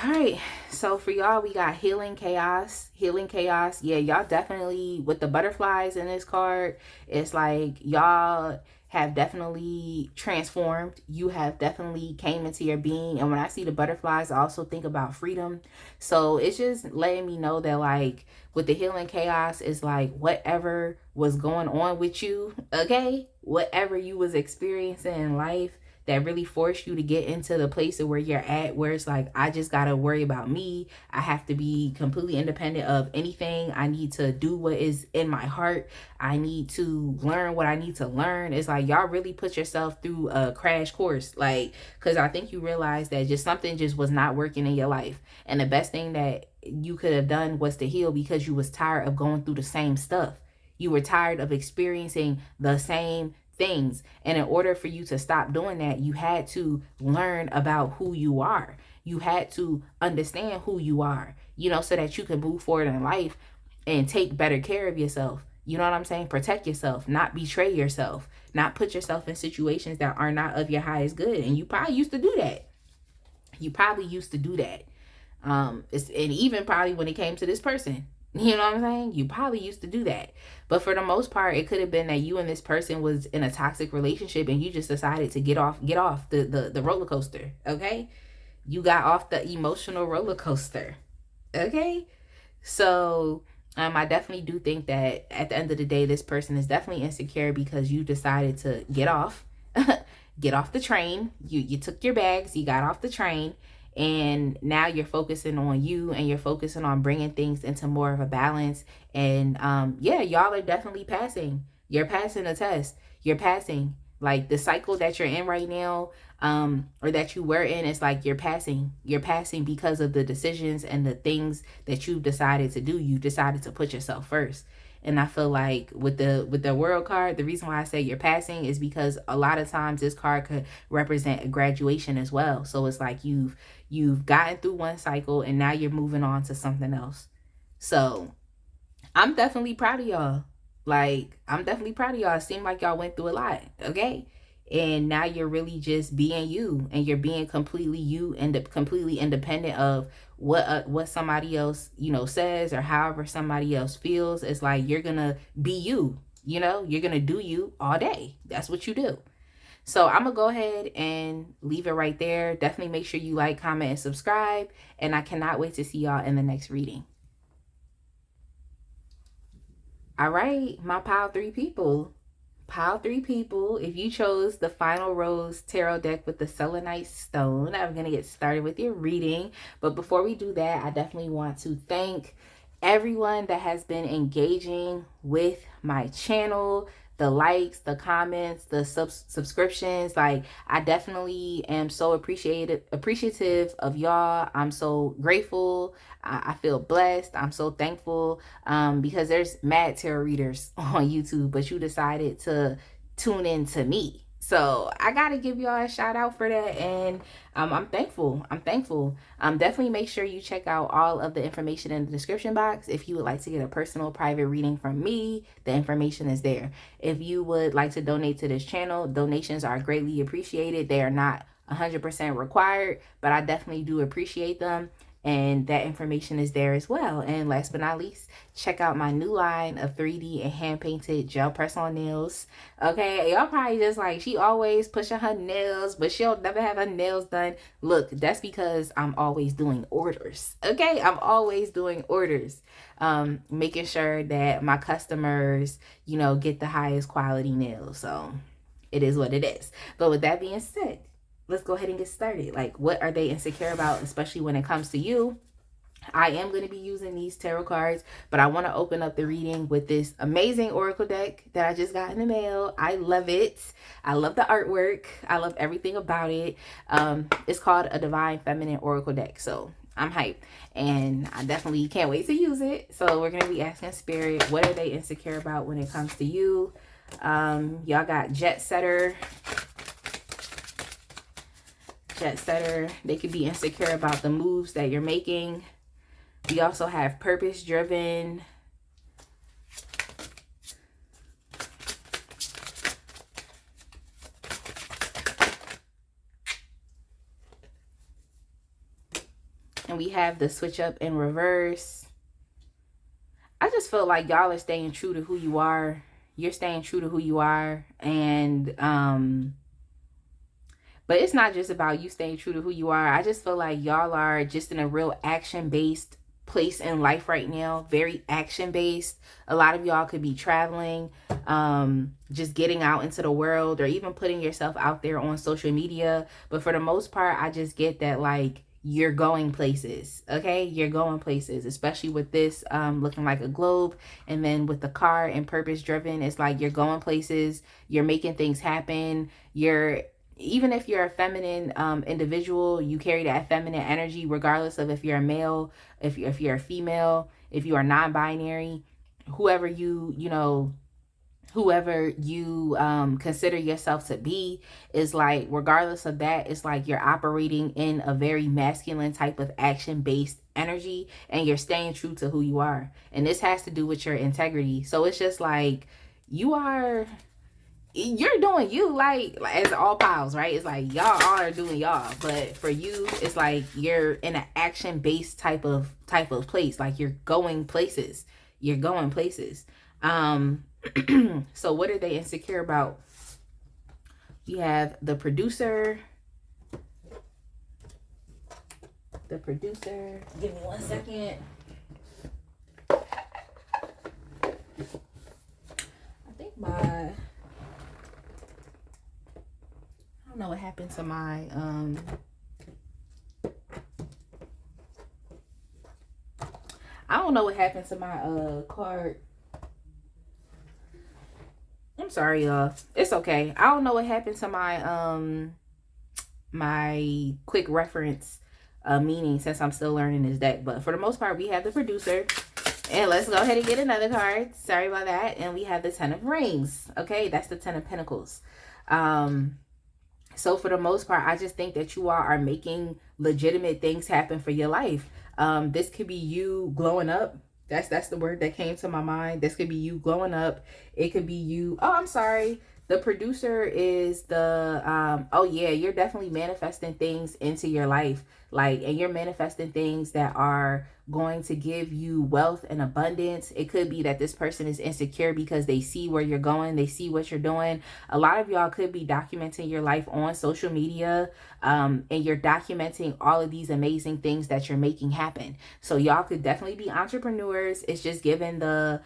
S1: All right, so for y'all, we got healing chaos. Healing chaos. Yeah, y'all definitely, with the butterflies in this card, it's like y'all have definitely transformed. You have definitely came into your being. And when I see the butterflies, I also think about freedom. So it's just letting me know that, like, with the healing chaos, it's like whatever was going on with you, okay, whatever you was experiencing in life that really forced you to get into the place of where you're at, where it's like, I just gotta worry about me. I have to be completely independent of anything. I need to do what is in my heart. I need to learn what I need to learn. It's like y'all really put yourself through a crash course, like, because I think you realize that just something just was not working in your life. And the best thing that you could have done was to heal, because you was tired of going through the same stuff. You were tired of experiencing the same things. And in order for you to stop doing that, you had to learn about who you are. You had to understand who you are, you know, so that you can move forward in life and take better care of yourself. You know what I'm saying? Protect yourself, not betray yourself, not put yourself in situations that are not of your highest good. And you probably used to do that. You probably used to do that. And even probably when it came to this person, you know what I'm saying? You probably used to do that. But for the most part, it could have been that you and this person was in a toxic relationship and you just decided to get off the roller coaster, okay? You got off the emotional roller coaster, okay? So I definitely do think that at the end of the day, this person is definitely insecure because you decided to get off, get off the train. You took your bags, you got off the train, and now you're focusing on you and you're focusing on bringing things into more of a balance. And yeah, y'all are definitely passing. You're passing the test. You're passing. Like the cycle that you're in right now, or that you were in, it's like you're passing. You're passing because of the decisions and the things that you've decided to do. You decided to put yourself first. And I feel like with the world card, the reason why I say you're passing is because a lot of times this card could represent a graduation as well. So it's like you've gotten through one cycle and now you're moving on to something else. So I'm definitely proud of y'all. Like, I'm definitely proud of y'all. It seemed like y'all went through a lot, okay? And now you're really just being you, and you're being completely you and completely independent of what somebody else, you know, says or however somebody else feels. It's like you're gonna be you, you know, you're gonna do you all day. That's what you do. So I'm gonna go ahead and leave it right there. Definitely make sure you like, comment, and subscribe. And I cannot wait to see y'all in the next reading. All right, my pile 3 people. Pile 3 people, if you chose the Final Rose Tarot deck with the selenite stone, I'm going to get started with your reading. But before we do that, I definitely want to thank everyone that has been engaging with my channel, the likes, the comments, the subscriptions. Like, I definitely am so appreciative of y'all. I'm so grateful. I feel blessed. I'm so thankful, because there's mad tarot readers on YouTube, but you decided to tune in to me. So I gotta give y'all a shout out for that, and I'm thankful. I'm thankful. Definitely make sure you check out all of the information in the description box. If you would like to get a personal private reading from me, the information is there. If you would like to donate to this channel, donations are greatly appreciated. They are not 100% required, but I definitely do appreciate them. And that information is there as well. And last but not least, check out my new line of 3D and hand-painted gel press-on nails. Okay, y'all probably just like, she always pushing her nails, but she'll never have her nails done. Look, that's because I'm always doing orders. Okay, I'm always doing orders. Making sure that my customers, you know, get the highest quality nails. So it is what it is. But with that being said, let's go ahead and get started. Like, what are they insecure about, especially when it comes to you? I am going to be using these tarot cards, but I want to open up the reading with this amazing oracle deck that I just got in the mail. I love it. I love the artwork. I love everything about it. It's called a Divine Feminine Oracle deck. So I'm hyped, and I definitely can't wait to use it. So we're gonna be asking Spirit, what are they insecure about when it comes to you? Y'all got jet setter. Jet setter. They could be insecure about the moves that you're making. We also have purpose driven. And we have the switch up in reverse. I just feel like y'all are staying true to who you are. You're staying true to who you are. And, but it's not just about you staying true to who you are. I just feel like y'all are just in a real action-based place in life right now. Very action-based. A lot of y'all could be traveling, just getting out into the world, or even putting yourself out there on social media. But for the most part, I just get that, like, you're going places. Okay, you're going places, especially with this looking like a globe, and then with the car and purpose driven, it's like you're going places, you're making things happen. You're, even if you're a feminine individual, you carry that feminine energy regardless of if you're a male, if you're a female, if you are non-binary, whoever you consider yourself to be, is like, regardless of that, it's like you're operating in a very masculine type of action-based energy, and you're staying true to who you are. And this has to do with your integrity. So it's just like you're doing you, like as all pals, right? It's like y'all all are doing y'all, but for you, it's like you're in an action-based type of place. Like you're going places. You're going places. So what are they insecure about? We have the producer. The producer. Give me 1 second. I think I don't know what happened to my I don't know what happened to my card. I'm sorry, y'all. It's okay. I don't know what happened to my my quick reference meaning, since I'm still learning this deck. But for the most part, we have the producer. And let's go ahead and get another card. Sorry about that. And we have the 10 of Rings. Okay, that's the 10 of Pentacles. So for the most part, I just think that you all are making legitimate things happen for your life. This could be you glowing up. That's the word that came to my mind. This could be you glowing up. It could be you. Oh, I'm sorry. The producer is the, oh yeah, you're definitely manifesting things into your life. Like, and you're manifesting things that are going to give you wealth and abundance. It could be that this person is insecure because they see where you're going. They see what you're doing. A lot of y'all could be documenting your life on social media, and you're documenting all of these amazing things that you're making happen. So y'all could definitely be entrepreneurs. It's just given the,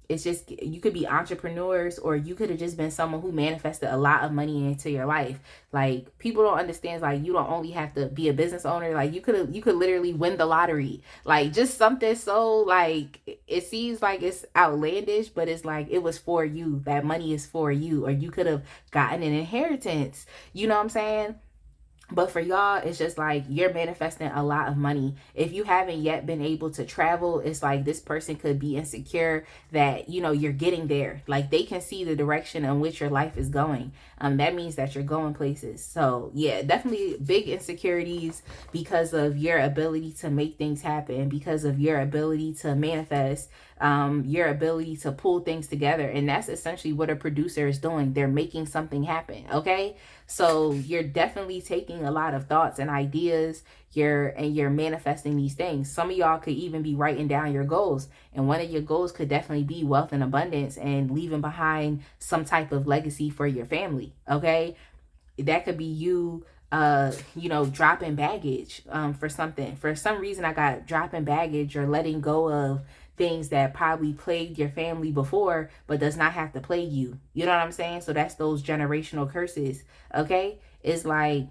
S1: it's just, you could be entrepreneurs, or you could have just been someone who manifested a lot of money into your life. Like, people don't understand, like, you don't only have to be a business owner. Like, you could literally win the lottery. Like, just something so, like, it seems like it's outlandish, but it's like, it was for you. That money is for you. Or you could have gotten an inheritance. You know what I'm saying? But for y'all, it's just like you're manifesting a lot of money. If you haven't yet been able to travel, it's like this person could be insecure that, you know, you're getting there. Like, they can see the direction in which your life is going. That means that you're going places. So yeah, definitely big insecurities because of your ability to make things happen, because of your ability to manifest, your ability to pull things together. And that's essentially what a producer is doing. They're making something happen. Okay. So you're definitely taking a lot of thoughts and ideas, you're manifesting these things. Some of y'all could even be writing down your goals, and one of your goals could definitely be wealth and abundance and leaving behind some type of legacy for your family. Okay, that could be you, you know, dropping baggage for something. For some reason, I got dropping baggage or letting go of things that probably plagued your family before, but does not have to plague you. You know what I'm saying? So that's those generational curses. Okay, it's like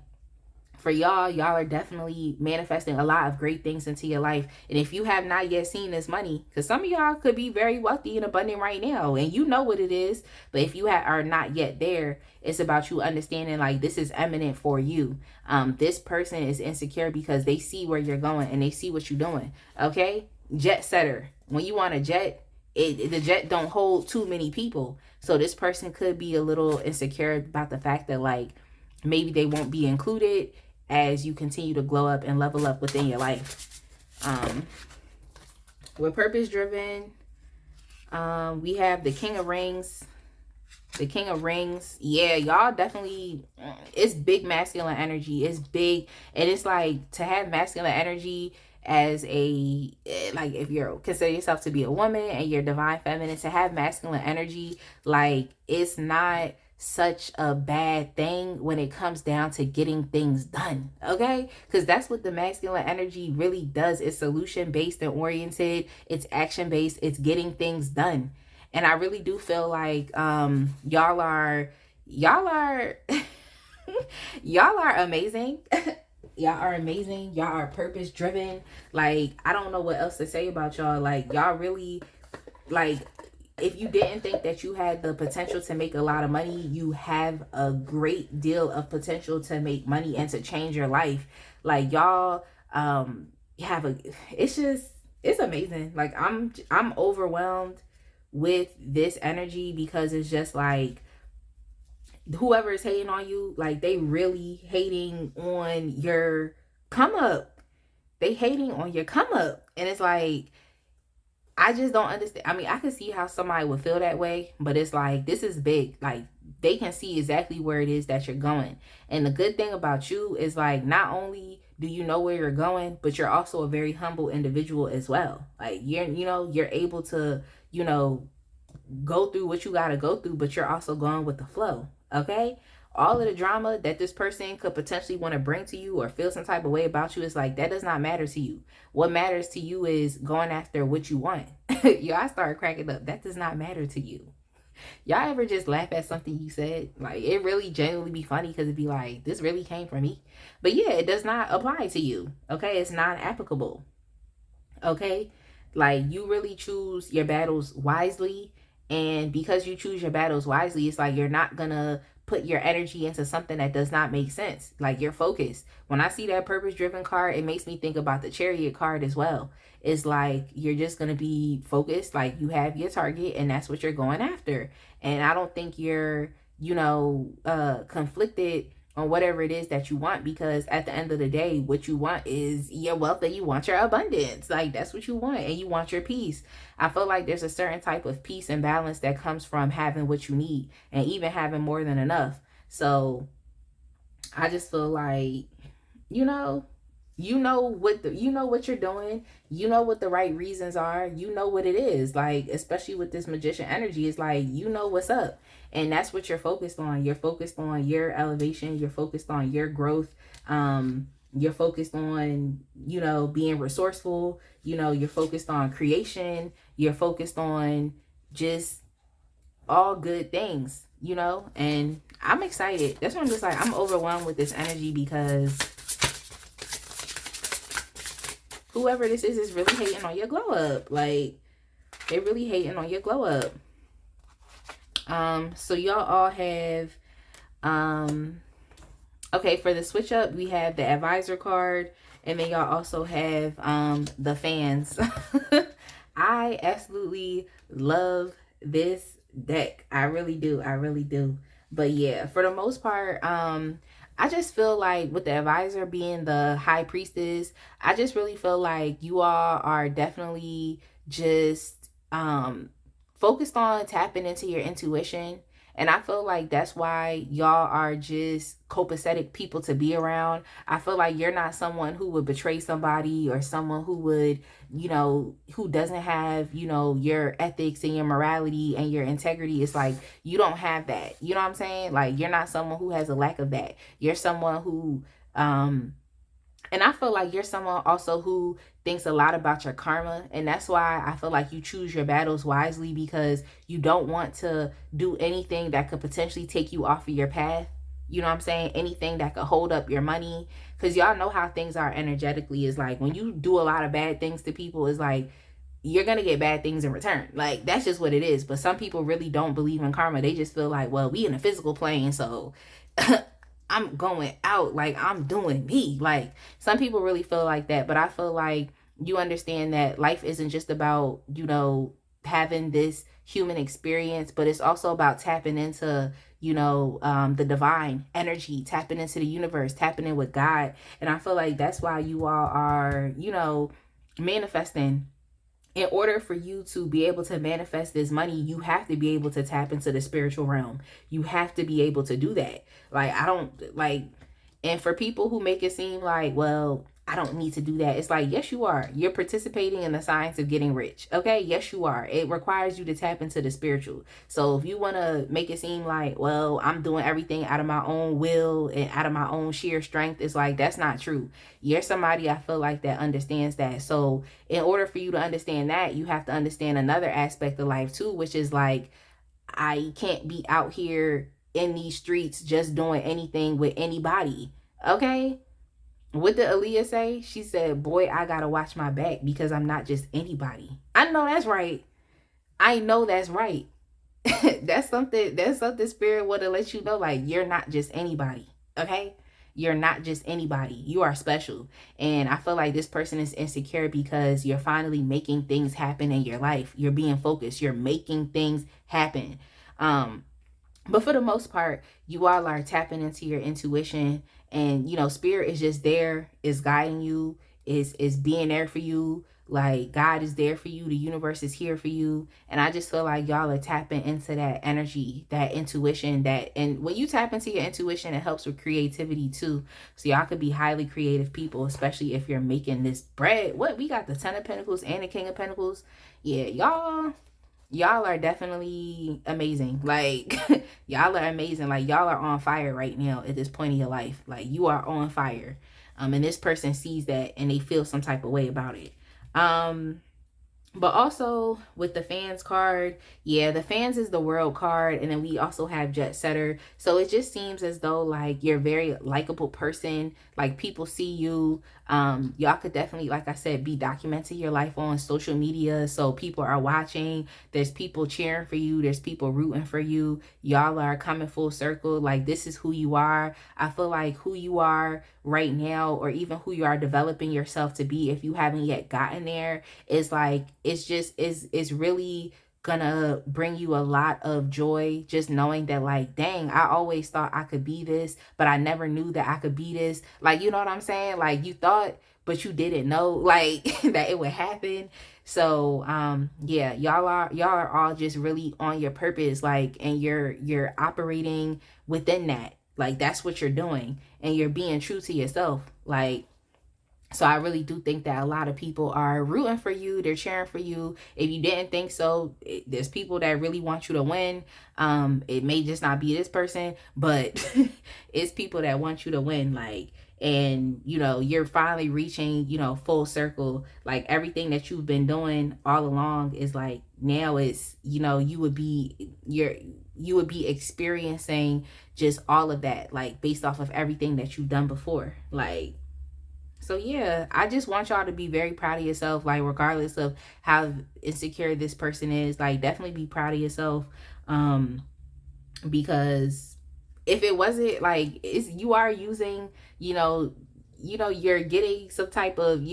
S1: For y'all are definitely manifesting a lot of great things into your life. And if you have not yet seen this money, because some of y'all could be very wealthy and abundant right now, and you know what it is, but if you are not yet there, it's about you understanding like this is eminent for you. This person is insecure because they see where you're going and they see what you're doing. Okay, jet setter. When you want a jet, the jet don't hold too many people, so this person could be a little insecure about the fact that like maybe they won't be included as you continue to glow up and level up within your life. We're purpose driven. We have the King of Rings. The King of Rings. Yeah, y'all definitely, it's big masculine energy. It's big. And it's like to have masculine energy as a, like if you're consider yourself to be a woman and you're divine feminine, to have masculine energy, like it's not such a bad thing when it comes down to getting things done. Okay, because that's what the masculine energy really does. It's solution based and oriented. It's action based. It's getting things done. And I really do feel like y'all are y'all are amazing. Y'all are amazing. Y'all are purpose driven. Like I don't know what else to say about y'all. Like y'all really, like, if you didn't think that you had the potential to make a lot of money, you have a great deal of potential to make money and to change your life. Like y'all have a, it's amazing. Like I'm overwhelmed with this energy because it's just like whoever is hating on you, like they really hating on your come up. They hating on your come up. And it's like, I just don't understand. I mean, I can see how somebody would feel that way, but it's like, this is big. Like, they can see exactly where it is that you're going. And the good thing about you is like, not only do you know where you're going, but you're also a very humble individual as well. Like, you're able to, go through what you got to go through, but you're also going with the flow. Okay. All of the drama that this person could potentially want to bring to you or feel some type of way about you is like, that does not matter to you. What matters to you is going after what you want. I started cracking up. That does not matter to you. Y'all ever just laugh at something you said? Like, it really genuinely be funny because it'd be like, this really came from me. But yeah, it does not apply to you. Okay. It's not applicable. Okay. Like, you really choose your battles wisely. And because you choose your battles wisely, it's like you're not going to put your energy into something that does not make sense. Like, you're focused. When I see that purpose-driven card, it makes me think about the Chariot card as well. It's like you're just going to be focused. Like, you have your target and that's what you're going after. And I don't think you're, conflicted on whatever it is that you want, because at the end of the day, what you want is your wealth and you want your abundance. Like, that's what you want, and you want your peace. I feel like there's a certain type of peace and balance that comes from having what you need and even having more than enough. So I just feel like, what you're doing, what the right reasons are, what it is. Like, especially with this magician energy, it's like, what's up. And that's what you're focused on. You're focused on your elevation. You're focused on your growth. You're focused on, being resourceful. You're focused on creation. You're focused on just all good things, and I'm excited. That's why I'm just like, I'm overwhelmed with this energy, because whoever this is really hating on your glow up. Like, they really hating on your glow up. So y'all all have, okay, for the switch up, we have the advisor card, and then y'all also have, the fans. I absolutely love this deck. I really do. I really do. But yeah, for the most part, I just feel like with the advisor being the high priestess, I just really feel like you all are definitely just focused on tapping into your intuition. And I feel like that's why y'all are just copacetic people to be around. I feel like you're not someone who would betray somebody, or someone who would, who doesn't have, your ethics and your morality and your integrity. It's like, you don't have that. You know what I'm saying? Like, you're not someone who has a lack of that. You're someone who, and I feel like you're someone also who thinks a lot about your karma. And that's why I feel like you choose your battles wisely, because you don't want to do anything that could potentially take you off of your path. You know what I'm saying? Anything that could hold up your money. Because y'all know how things are energetically. Is like when you do a lot of bad things to people, it's like you're going to get bad things in return. Like, that's just what it is. But some people really don't believe in karma. They just feel like, well, we in a physical plane, so I'm going out, like I'm doing me. Like, some people really feel like that. But I feel like you understand that life isn't just about, you know, having this human experience, but it's also about tapping into, you know, the divine energy, tapping into the universe, tapping in with God. And I feel like that's why you all are, you know, manifesting. In order for you to be able to manifest this money, you have to be able to tap into the spiritual realm. You have to be able to do that. Like, I don't like, and for people who make it seem like, well, I don't need to do that. It's like, yes, you are. You're participating in the science of getting rich. Okay. Yes, you are. It requires you to tap into the spiritual. So if you want to make it seem like, well, I'm doing everything out of my own will and out of my own sheer strength, it's like, that's not true. You're somebody, I feel like, that understands that. So in order for you to understand that, you have to understand another aspect of life too, which is like, I can't be out here in these streets just doing anything with anybody. Okay. What did Aaliyah say? She said, boy, I gotta watch my back because I'm not just anybody. I know that's right. I know that's right. That's something spirit would have let you know, like, you're not just anybody. Okay? You're not just anybody. You are special. And I feel like this person is insecure because you're finally making things happen in your life. You're being focused. You're making things happen. But for the most part, you all are tapping into your intuition, and, you know, spirit is just there, is guiding you, is being there for you. Like, God is there for you. The universe is here for you. And I just feel like y'all are tapping into that energy, that intuition, and when you tap into your intuition, it helps with creativity too. So y'all could be highly creative people, especially if you're making this bread. What, we got the 10 of Pentacles and the King of Pentacles. Yeah, y'all are definitely amazing. Like, y'all are amazing. Like, y'all are on fire right now at this point in your life. Like, you are on fire. And this person sees that and they feel some type of way about it. But also with the fans card, yeah, the fans is the world card, and then we also have jet setter. So it just seems as though, like, you're a very likable person. Like, people see you. Y'all could definitely, like I said, be documenting your life on social media, so people are watching. There's people cheering for you. There's people rooting for you. Y'all are coming full circle. Like, this is who you are. I feel like who you are right now, or even who you are developing yourself to be, if you haven't yet gotten there, is like, it's really gonna bring you a lot of joy, just knowing that, like, dang, I always thought I could be this, but I never knew that I could be this. Like, you know what I'm saying? Like, you thought, but you didn't know, like, that it would happen. So yeah, y'all are all just really on your purpose, like, and you're operating within that. Like, that's what you're doing, and you're being true to yourself. Like, so I really do think that a lot of people are rooting for you. They're cheering for you. If you didn't think so, there's people that really want you to win. It may just not be this person, but it's people that want you to win. Like, and, you know, you're finally reaching, you know, full circle. Like, everything that you've been doing all along is like, now it's, you know, you would be experiencing just all of that, like, based off of everything that you've done before. Like, so yeah, I just want y'all to be very proud of yourself, like, regardless of how insecure this person is. Like, definitely be proud of yourself, because if it wasn't, like, it's, you are using, you're getting some type of,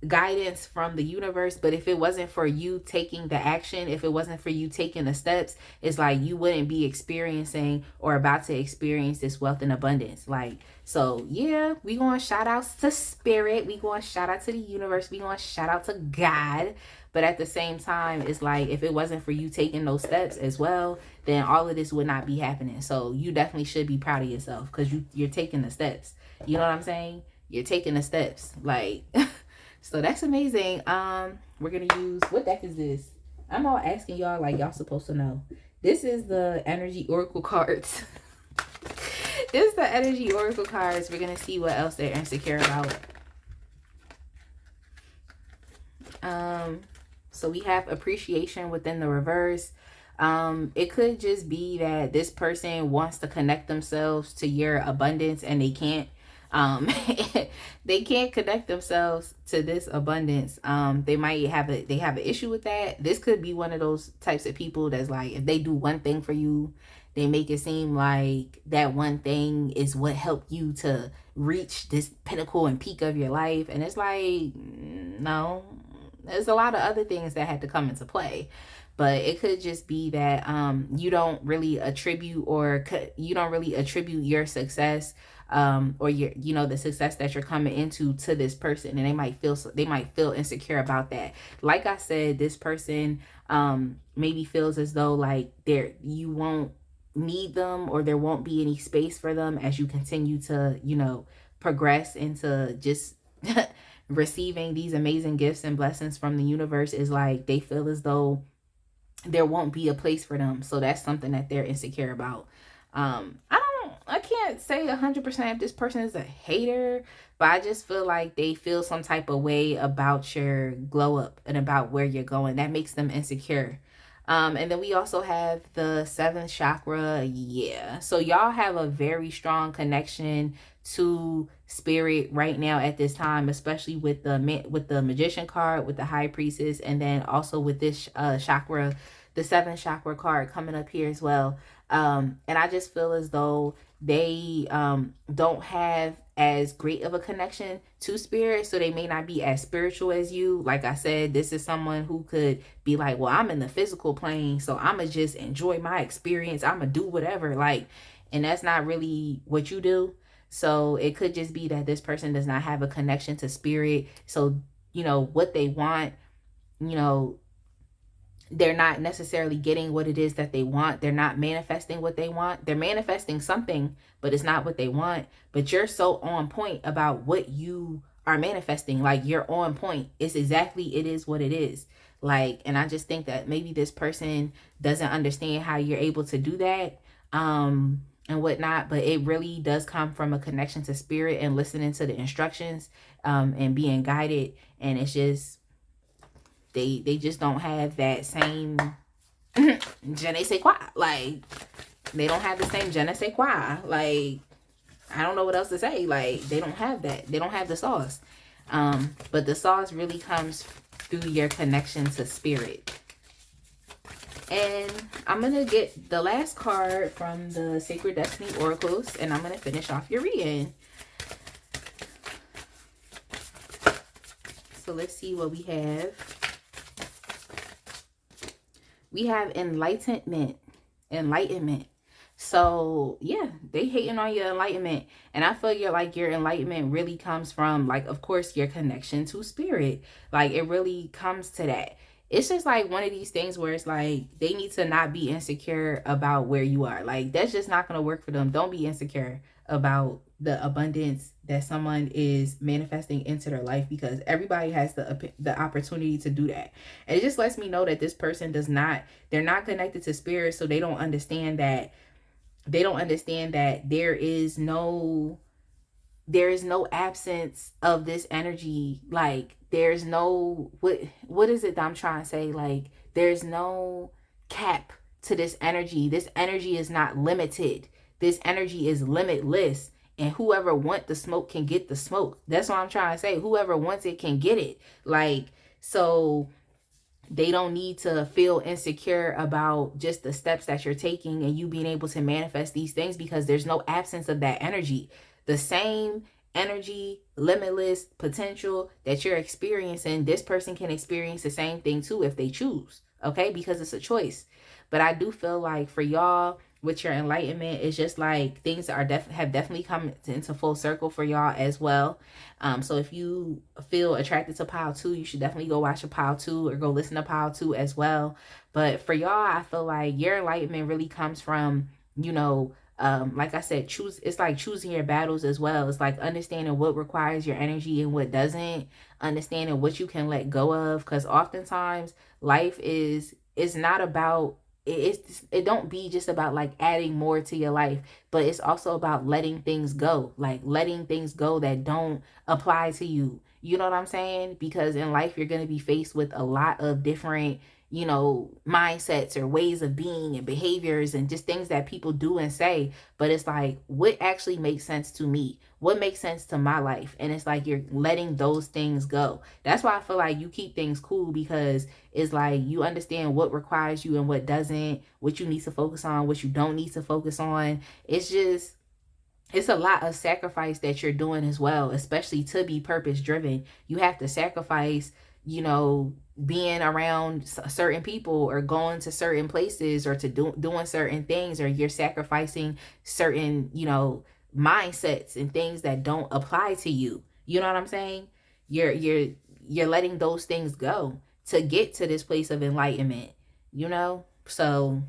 S1: guidance from the universe. But if it wasn't for you taking the action, if it wasn't for you taking the steps, it's like you wouldn't be experiencing or about to experience this wealth and abundance. Like, so yeah, we going shout outs to spirit, we going shout out to the universe, we going shout out to God. But at the same time, it's like, if it wasn't for you taking those steps as well, then all of this would not be happening. So you definitely should be proud of yourself, because you're taking the steps. You know what I'm saying? You're taking the steps. Like, so that's amazing. We're gonna use, what deck is this? I'm all asking y'all like y'all supposed to know. This is the energy oracle cards. This is the energy oracle cards. We're gonna see what else they're insecure about. So we have appreciation within the reverse. It could just be that this person wants to connect themselves to your abundance and they can't. Um, they can't connect themselves to this abundance. They might have they have an issue with that. This could be one of those types of people that's like, if they do one thing for you, they make it seem like that one thing is what helped you to reach this pinnacle and peak of your life. And it's like, no, there's a lot of other things that had to come into play. But it could just be that you don't really attribute your success or your, you know, the success that you're coming into to this person, and they might feel insecure about that. Like I said, this person maybe feels as though like you won't need them, or there won't be any space for them as you continue to, you know, progress into just receiving these amazing gifts and blessings from the universe. Is like they feel as though there won't be a place for them. So that's something that they're insecure about. I can't say 100% if this person is a hater, but I just feel like they feel some type of way about your glow up and about where you're going. That makes them insecure. And then we also have the seventh chakra. Yeah. So y'all have a very strong connection to spirit right now at this time, especially with the magician card, with the high priestess, and then also with this chakra, the seventh chakra card coming up here as well. And I just feel as though they don't have as great of a connection to spirit, so they may not be as spiritual as you. Like I said, this is someone who could be like, well, I'm in the physical plane, so I'm gonna just enjoy my experience, I'm gonna do whatever, like, and that's not really what you do. So it could just be that this person does not have a connection to spirit. So, you know, what they want, you know, they're not necessarily getting what it is that they want. They're not manifesting what they want. They're manifesting something, but it's not what they want. But you're so on point about what you are manifesting. Like, you're on point. It is what it is. Like, and I just think that maybe this person doesn't understand how you're able to do that. And whatnot, but it really does come from a connection to spirit and listening to the instructions, and being guided. And it's just, they just don't have that same je ne sais quoi. Like, they don't have the same je ne sais quoi. Like, I don't know what else to say. Like, they don't have that. They don't have the sauce. But the sauce really comes through your connection to spirit. And I'm going to get the last card from the Sacred Destiny Oracles, and I'm going to finish off your reading. So let's see what we have. We have enlightenment. So yeah, they hating on your enlightenment. And I feel your enlightenment really comes from, like, of course, your connection to spirit. Like, it really comes to that. It's just like one of these things where it's like they need to not be insecure about where you are. Like, that's just not going to work for them. Don't be insecure about the abundance that someone is manifesting into their life, because everybody has the opportunity to do that. And it just lets me know that this person they're not connected to spirit, so they don't understand that there is no absence of this energy. Like, there's no, what is it that I'm trying to say? Like, there's no cap to this energy. This energy is not limited. This energy is limitless. And whoever wants the smoke can get the smoke. That's what I'm trying to say. Whoever wants it can get it. Like, so they don't need to feel insecure about just the steps that you're taking and you being able to manifest these things, because there's no absence of that energy. The same energy, limitless potential that you're experiencing, this person can experience the same thing too if they choose, okay? Because it's a choice. But I do feel like for y'all, with your enlightenment, it's just like things have definitely come into full circle for y'all as well. So if you feel attracted to pile 2, you should definitely go watch a pile 2 or go listen to pile 2 as well. But for y'all, I feel like your enlightenment really comes from, you know, like I said, it's like choosing your battles as well. It's like understanding what requires your energy and what doesn't, understanding what you can let go of, because oftentimes life is not about it don't be just about like adding more to your life, but it's also about letting things go, like letting things go that don't apply to you. You know what I'm saying? Because in life, you're going to be faced with a lot of different mindsets or ways of being and behaviors and just things that people do and say. But it's like, what actually makes sense to me? What makes sense to my life? And it's like you're letting those things go. That's why I feel like you keep things cool, because it's like you understand what requires you and what doesn't, what you need to focus on, what you don't need to focus on. It's a lot of sacrifice that you're doing as well, especially to be purpose driven. You have to sacrifice, being around certain people or going to certain places or to doing certain things, or you're sacrificing certain, mindsets and things that don't apply to you. You know what I'm saying? You're letting those things go to get to this place of enlightenment, So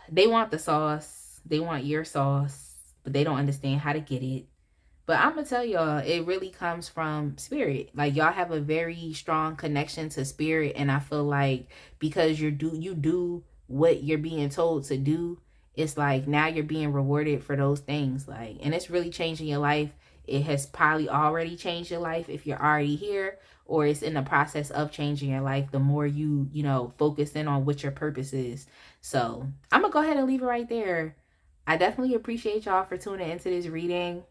S1: they want the sauce, they want your sauce, but they don't understand how to get it. But I'm gonna tell y'all, it really comes from spirit. Like, y'all have a very strong connection to spirit, and I feel like because you do what you're being told to do, it's like now you're being rewarded for those things. Like, and it's really changing your life. It has probably already changed your life if you're already here, or it's in the process of changing your life. The more you focus in on what your purpose is. So I'm gonna go ahead and leave it right there. I definitely appreciate y'all for tuning into this reading.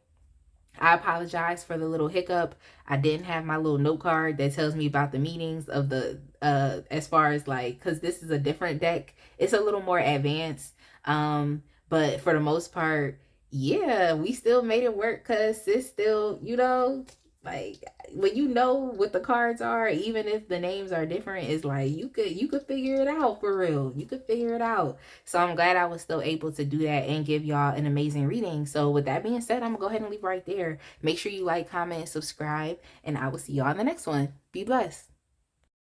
S1: I apologize for the little hiccup. I didn't have my little note card that tells me about the meanings of the as far as like, because this is a different deck. It's a little more advanced. But for the most part, yeah, we still made it work, because it's still, like, when you know what the cards are, even if the names are different, it's like you could figure it out. For real, you could figure it out. So I'm glad I was still able to do that and give y'all an amazing reading. So with that being said, I'm gonna go ahead and leave right there. Make sure you like, comment, and subscribe, and I will see y'all in the next one. Be blessed.